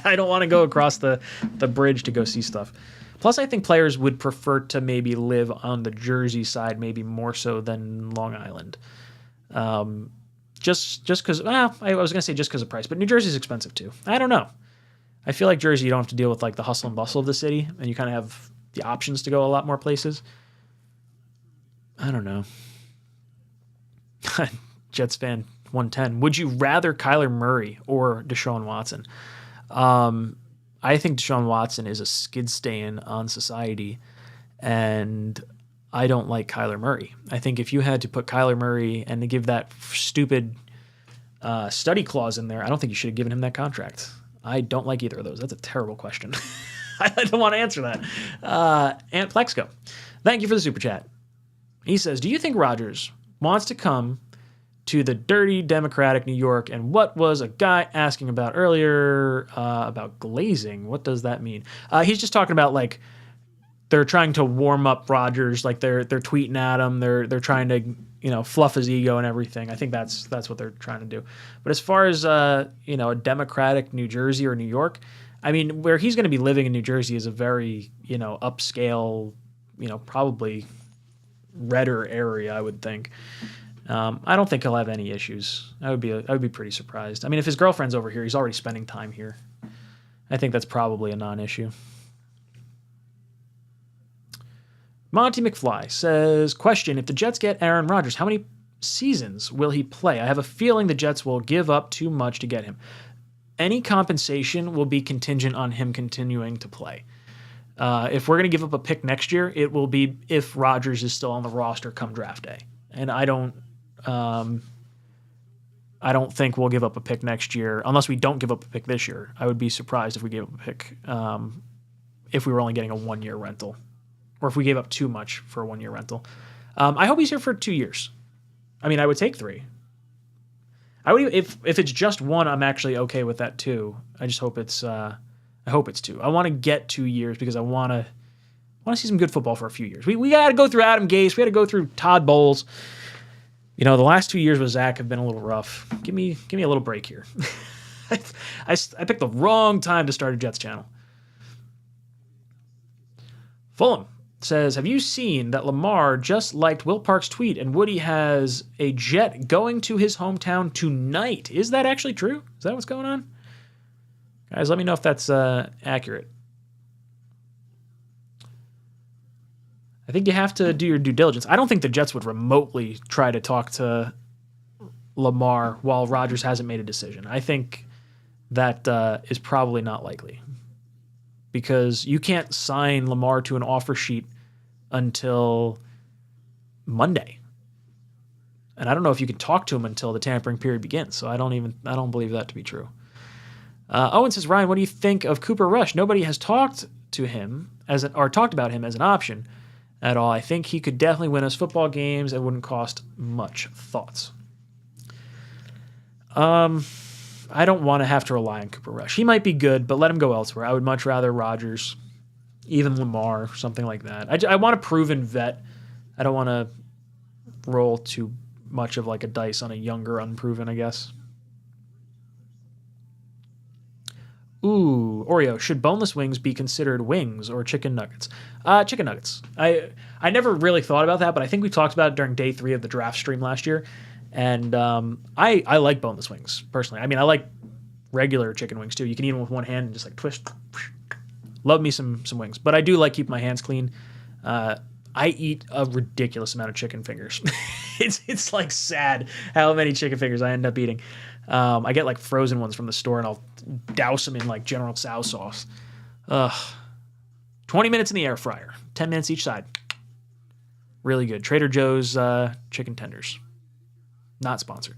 I don't want to go across the bridge to go see stuff. Plus, I think players would prefer to maybe live on the Jersey side, maybe more so than Long Island. Just because, I was going to say just because of price, but New Jersey's expensive too. I don't know. I feel like Jersey, you don't have to deal with like the hustle and bustle of the city, and you kind of have the options to go a lot more places. I don't know. Jets fan 110. Would you rather Kyler Murray or Deshaun Watson? I think Deshaun Watson is a skid stain on society, and I don't like Kyler Murray. I think if you had to put Kyler Murray and to give that stupid study clause in there, I don't think you should have given him that contract. I don't like either of those. That's a terrible question. I don't want to answer that. Ant Plexco, thank you for the super chat. He says, do you think Rodgers wants to come to the dirty Democratic New York? And what was a guy asking about earlier about glazing? What does that mean? He's just talking about like they're trying to warm up Rodgers, like they're tweeting at him, they're trying to fluff his ego and everything. I think that's what they're trying to do. But as far as a Democratic New Jersey or New York, I mean, where he's going to be living in New Jersey is a very upscale, probably redder area, I would think. I don't think he'll have any issues. I would be pretty surprised. I mean, if his girlfriend's over here, he's already spending time here. I think that's probably a non-issue. Monty McFly says, question, if the Jets get Aaron Rodgers, how many seasons will he play? I have a feeling the Jets will give up too much to get him. Any compensation will be contingent on him continuing to play. If we're going to give up a pick next year, it will be if Rodgers is still on the roster come draft day. And I don't think we'll give up a pick next year unless we don't give up a pick this year. I would be surprised if we gave up a pick if we were only getting a 1-year rental, or if we gave up too much for a 1-year rental. I hope he's here for 2 years. I mean, I would take 3. I would if it's just 1, I'm actually okay with that too. I just hope it's 2. I want to get 2 years because I want to see some good football for a few years. We got to go through Adam Gase. We got to go through Todd Bowles. The last 2 years with Zach have been a little rough. Give me a little break here. I picked the wrong time to start a Jets channel. Fulham says, have you seen that Lamar just liked Will Park's tweet and Woody has a jet going to his hometown tonight? Is that actually true? Is that what's going on? Guys, let me know if that's accurate. I think you have to do your due diligence. I don't think the Jets would remotely try to talk to Lamar while Rodgers hasn't made a decision. I think that is probably not likely because you can't sign Lamar to an offer sheet until Monday. And I don't know if you can talk to him until the tampering period begins. So I don't believe that to be true. Owen says, Ryan, what do you think of Cooper Rush? Nobody has talked to him talked about him as an option at all. I think he could definitely win us football games and wouldn't cost much. Thoughts? I don't want to have to rely on Cooper Rush. He might be good, but let him go elsewhere. I would much rather Rodgers, even Lamar, something like that. I want a proven vet. I don't want to roll too much of like a dice on a younger, unproven, I guess. Ooh, Oreo, should boneless wings be considered wings or chicken nuggets? Chicken nuggets. I never really thought about that, but I think we talked about it during day 3 of the draft stream last year. And I like boneless wings, personally. I mean, I like regular chicken wings, too. You can eat them with one hand and just like twist. Love me some wings. But I do like keeping my hands clean. I eat a ridiculous amount of chicken fingers. It's like sad how many chicken fingers I end up eating. I get like frozen ones from the store and I'll douse them in like General Tso sauce. 20 minutes in the air fryer, 10 minutes each side. Really good. Trader Joe's chicken tenders. Not sponsored.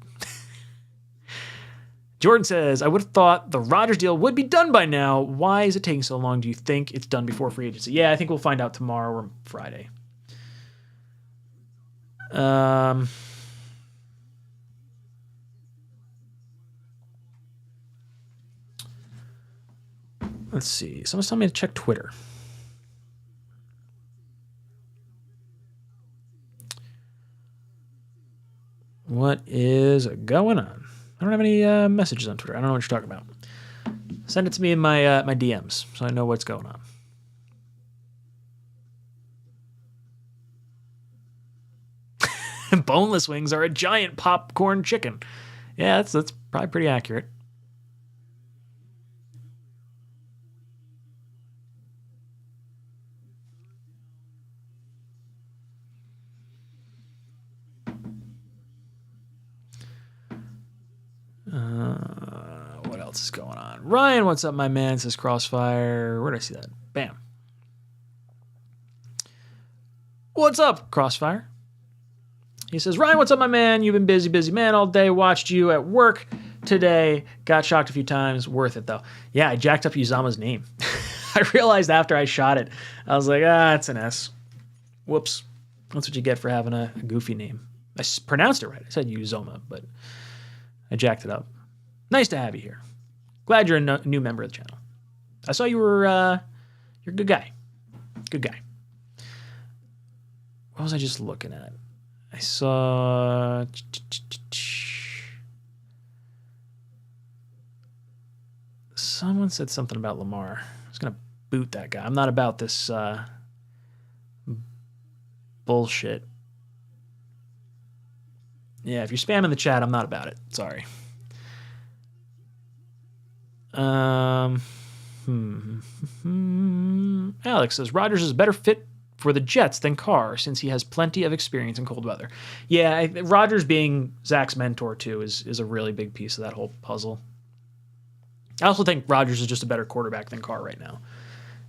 Jordan says, I would have thought the Rodgers deal would be done by now. Why is it taking so long? Do you think it's done before free agency? Yeah, I think we'll find out tomorrow or Friday. Let's see. Someone's telling me to check Twitter. What is going on? I don't have any messages on Twitter. I don't know what you're talking about. Send it to me in my my DMs so I know what's going on. Boneless wings are a giant popcorn chicken. Yeah, that's probably pretty accurate. What else is going on? Ryan, what's up, my man? Says Crossfire. Where did I see that? Bam. What's up, Crossfire? He says, Ryan, what's up, my man? You've been busy man all day. Watched you at work today. Got shocked a few times. Worth it, though. Yeah, I jacked up Uzama's name. I realized after I shot it, I was like, it's an S. Whoops. That's what you get for having a goofy name. I pronounced it right. I said Uzoma, but I jacked it up. Nice to have you here. Glad you're a new member of the channel. I saw you were, you're a good guy. Good guy. What was I just looking at? I saw... Someone said something about Lamar. I was going to boot that guy. I'm not about this bullshit. Yeah, if you're spamming the chat, I'm not about it. Sorry. Alex says, Rodgers is a better fit for the Jets than Carr since he has plenty of experience in cold weather. Yeah, Rodgers being Zach's mentor, too, is a really big piece of that whole puzzle. I also think Rodgers is just a better quarterback than Carr right now.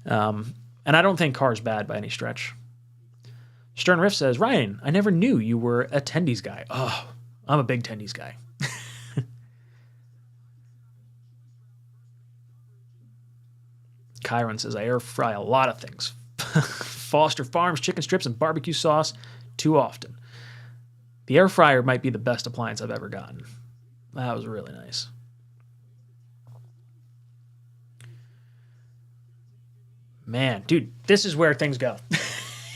And I don't think Carr's bad by any stretch. Stern Riff says, Ryan, I never knew you were a tendies guy. Oh, I'm a big tendies guy. Chiron says, I air fry a lot of things. Foster Farms chicken strips and barbecue sauce too often. The air fryer might be the best appliance I've ever gotten. That was really nice. Man, dude, this is where things go.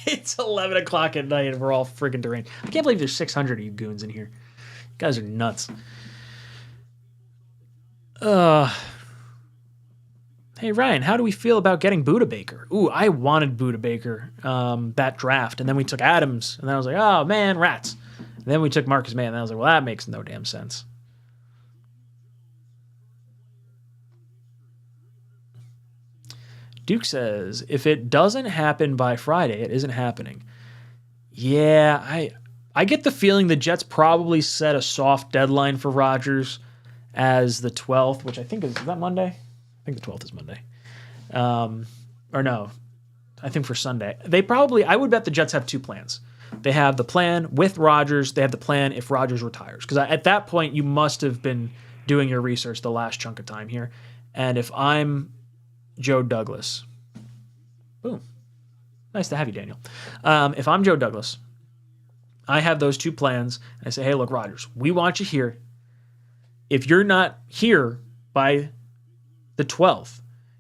It's 11 o'clock at night and we're all friggin' deranged. I can't believe there's 600 of you goons in here. You guys are nuts. Hey, Ryan, how do we feel about getting Buda Baker? Ooh, I wanted Buda Baker that draft, and then we took Adams, and then I was like, oh, man, rats. And then we took Marcus May, and then I was like, well, that makes no damn sense. Duke says, if it doesn't happen by Friday, it isn't happening. Yeah, I get the feeling the Jets probably set a soft deadline for Rodgers as the 12th, which I think is that Monday? I think the 12th is Monday. Or no, I think for Sunday. I would bet the Jets have two plans. They have the plan with Rodgers. They have the plan if Rodgers retires. Because at that point, you must have been doing your research the last chunk of time here. And if I'm Joe Douglas, boom. Nice to have you, Daniel. If I'm Joe Douglas, I have those two plans. And I say, hey, look, Rodgers, we want you here. If you're not here by the 12th,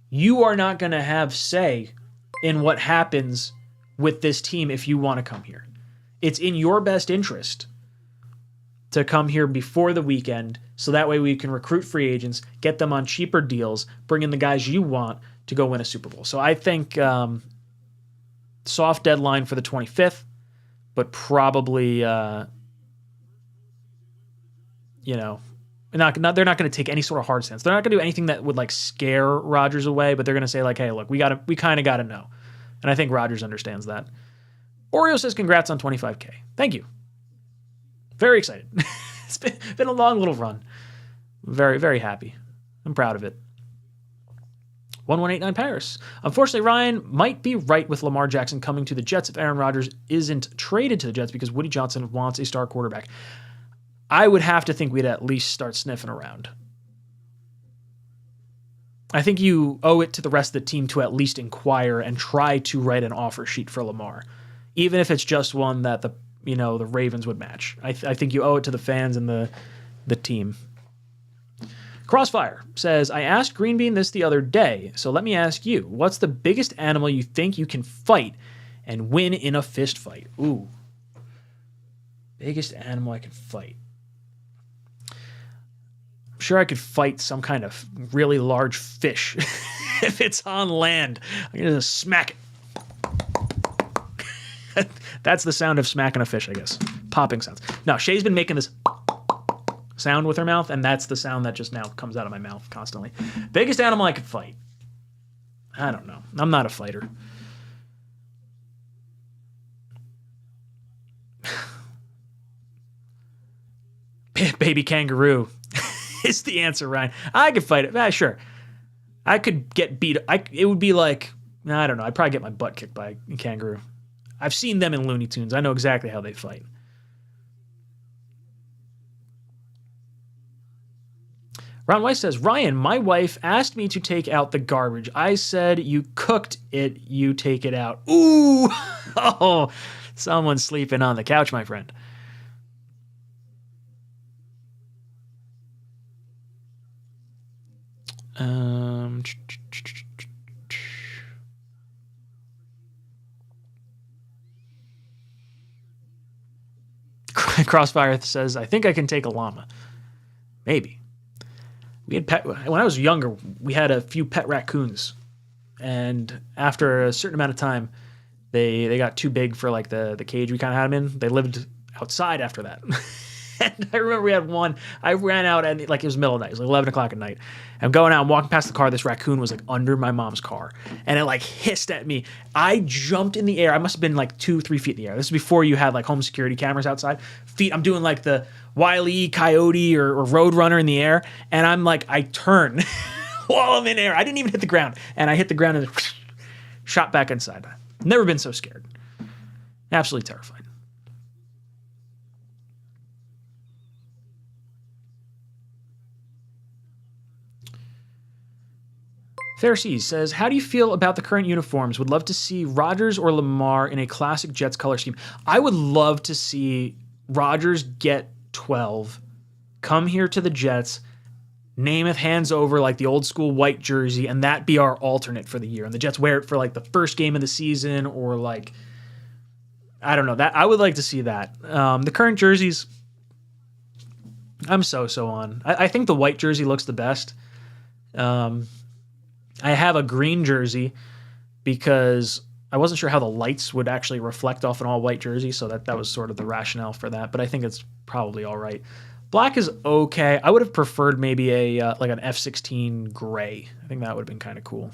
you are not going to have say in what happens with this team if you want to come here. It's in your best interest to come here before the weekend so that way we can recruit free agents, get them on cheaper deals, bring in the guys you want to go win a Super Bowl. So I think soft deadline for the 25th, but probably, they're not going to take any sort of hard stance. They're not going to do anything that would like scare Rodgers away, but they're going to say like, hey, look, we kind of got to know. And I think Rodgers understands that. Oreo says, congrats on 25K. Thank you. Very excited. It's been a long little run. Very, very happy. I'm proud of it. 1189 Paris. Unfortunately, Ryan might be right with Lamar Jackson coming to the Jets if Aaron Rodgers isn't traded to the Jets because Woody Johnson wants a star quarterback. I would have to think we'd at least start sniffing around. I think you owe it to the rest of the team to at least inquire and try to write an offer sheet for Lamar, even if it's just one that the Ravens would match. I think you owe it to the fans and the team. Crossfire says, I asked Greenbean this the other day, so let me ask you, what's the biggest animal you think you can fight and win in a fist fight? Ooh. Biggest animal I can fight. I'm sure I could fight some kind of really large fish if it's on land. I'm going to smack it. That's the sound of smacking a fish, I guess. Popping sounds. No, Shay's been making this sound with her mouth, and that's the sound that just now comes out of my mouth constantly. Biggest animal I could fight. I don't know. I'm not a fighter. Baby kangaroo. is the answer, Ryan. I could fight it. Sure. I could get beat. It would be like, I don't know. I'd probably get my butt kicked by a kangaroo. I've seen them in Looney Tunes. I know exactly how they fight. Ron Weiss says, Ryan, my wife asked me to take out the garbage. I said, you cooked it, you take it out. Ooh! Oh, someone's sleeping on the couch, my friend. Crossfire says, I think I can take a llama. Maybe. We had when I was younger, we had a few pet raccoons. And after a certain amount of time, they got too big for like the cage we kind of had them in. They lived outside after that. And I remember we had one. I ran out and like it was middle of the night. It was like 11 o'clock at night. I'm going out, I'm walking past the car. This raccoon was like under my mom's car, and it like hissed at me. I jumped in the air. I must have been like 2-3 feet in the air. This is before you had like home security cameras outside. I'm doing like the Wile E. Coyote or Roadrunner in the air, and I'm like I turn while I'm in air. I didn't even hit the ground, and I hit the ground and shot back inside. Never been so scared. Absolutely terrified. Pharisees says, how do you feel about the current uniforms? Would love to see Rodgers or Lamar in a classic Jets color scheme. I would love to see Rodgers get 12, come here to the Jets, Namath hands over like the old school white jersey, and that be our alternate for the year. And the Jets wear it for like the first game of the season or like, I don't know. That I would like to see that. The current jerseys, I'm so on. I think the white jersey looks the best. I have a green jersey because I wasn't sure how the lights would actually reflect off an all-white jersey, so that was sort of the rationale for that, but I think it's probably all right. Black is okay. I would have preferred maybe a like an F-16 gray. I think that would have been kind of cool.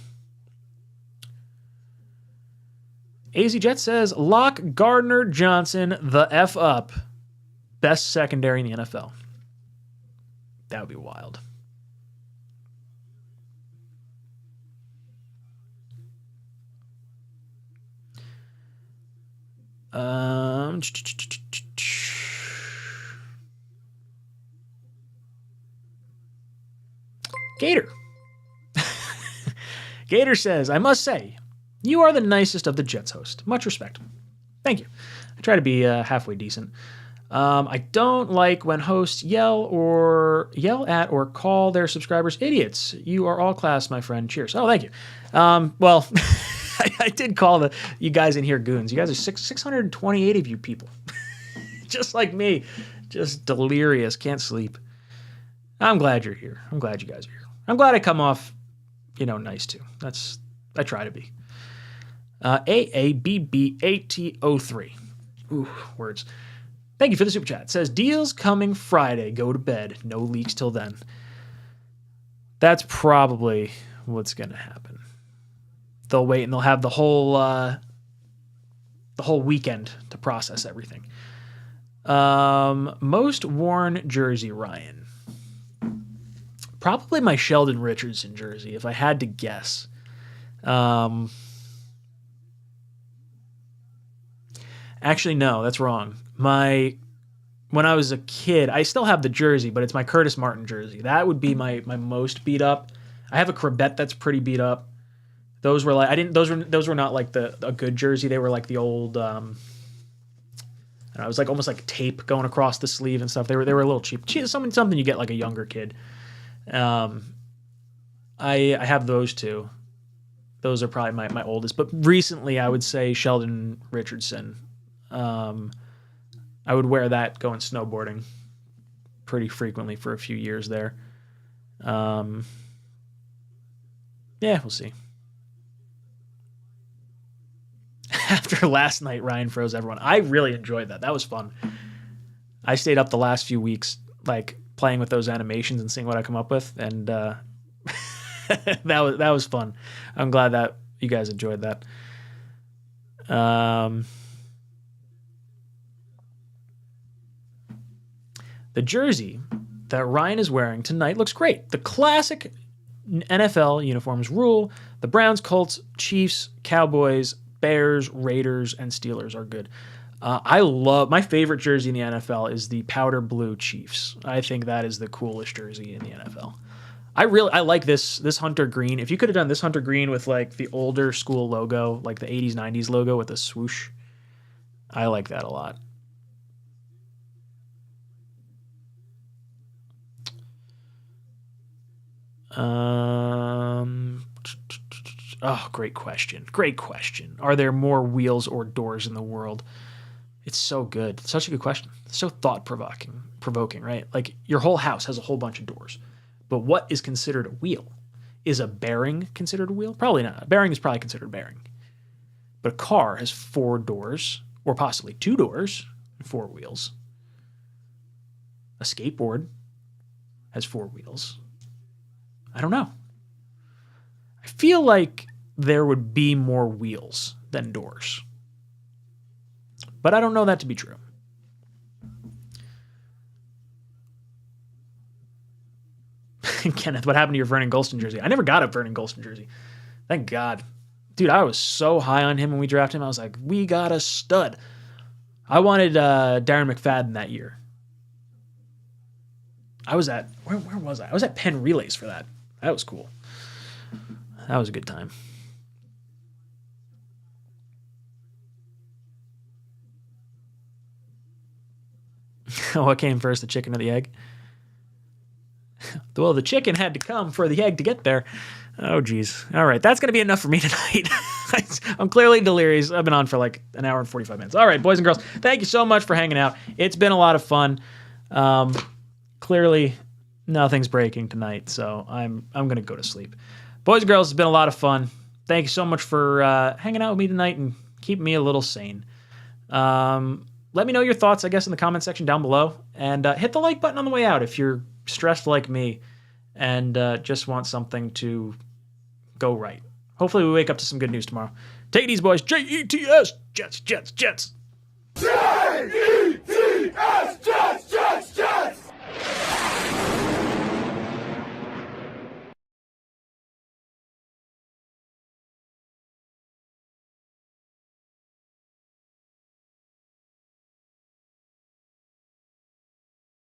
AZ Jet says, lock Gardner Johnson the F up. Best secondary in the NFL. That would be wild. Gator. Gator says, I must say, you are the nicest of the Jets host. Much respect. Thank you. I try to be halfway decent. I don't like when hosts yell at or call their subscribers idiots. You are all class, my friend. Cheers. Oh, thank you. Well, I did call you guys in here goons. You guys are 628 of you people. Just like me. Just delirious. Can't sleep. I'm glad you're here. I'm glad you guys are here. I'm glad I come off, nice too. I try to be. AABB8T03. Ooh, words. Thank you for the super chat. It says, deals coming Friday. Go to bed. No leaks till then. That's probably what's going to happen. They'll wait and they'll have the whole weekend to process everything. Most worn jersey, Ryan. Probably my Sheldon Richardson jersey, if I had to guess. Actually, no, that's wrong. When I was a kid, I still have the jersey, but it's my Curtis Martin jersey. That would be my most beat up. I have a Corbett that's pretty beat up. Those were like those were not like a good jersey. They were like the old it was like almost like tape going across the sleeve and stuff. They were a little cheap. Something you get like a younger kid. I have those two. Those are probably my oldest. But recently, I would say Sheldon Richardson. I would wear that going snowboarding pretty frequently for a few years there. Yeah, we'll see. After last night, Ryan froze everyone. I really enjoyed that. That was fun. I stayed up the last few weeks, like playing with those animations and seeing what I come up with, and that was fun. I'm glad that you guys enjoyed that. The jersey that Ryan is wearing tonight looks great. The classic NFL uniforms rule. The Browns, Colts, Chiefs, Cowboys, Bears, Raiders, and Steelers are good. My favorite jersey in the NFL is the powder blue Chiefs. I think that is the coolest jersey in the NFL. I like this hunter green. If you could have done this hunter green with like the older school logo, like the 80s, 90s logo with a swoosh, I like that a lot. Great question. Great question. Are there more wheels or doors in the world? It's so good. It's such a good question. It's so thought-provoking, right? Like your whole house has a whole bunch of doors. But what is considered a wheel? Is a bearing considered a wheel? Probably not. A bearing is probably considered a bearing. But a car has 4 doors, or possibly 2 doors and 4 wheels. A skateboard has 4 wheels. I don't know. I feel like there would be more wheels than doors. But I don't know that to be true. Kenneth, what happened to your Vernon Gholston jersey? I never got a Vernon Gholston jersey. Thank God. Dude, I was so high on him when we drafted him. I was like, we got a stud. I wanted Darren McFadden that year. I was at, where was I? I was at Penn Relays for that. That was cool. That was a good time. What came first, the chicken or the egg? Well, the chicken had to come for the egg to get there. Oh, geez. All right, that's going to be enough for me tonight. I'm clearly delirious. I've been on for like an hour and 45 minutes. All right, boys and girls, thank you so much for hanging out. It's been a lot of fun. Clearly, nothing's breaking tonight, so I'm going to go to sleep. Boys and girls, it's been a lot of fun. Thank you so much for hanging out with me tonight and keeping me a little sane. Let me know your thoughts, I guess, in the comment section down below. And hit the like button on the way out if you're stressed like me and just want something to go right. Hopefully we wake up to some good news tomorrow. Take it easy, boys. Jets, Jets, Jets, Jets. Jets, Jets, Jets.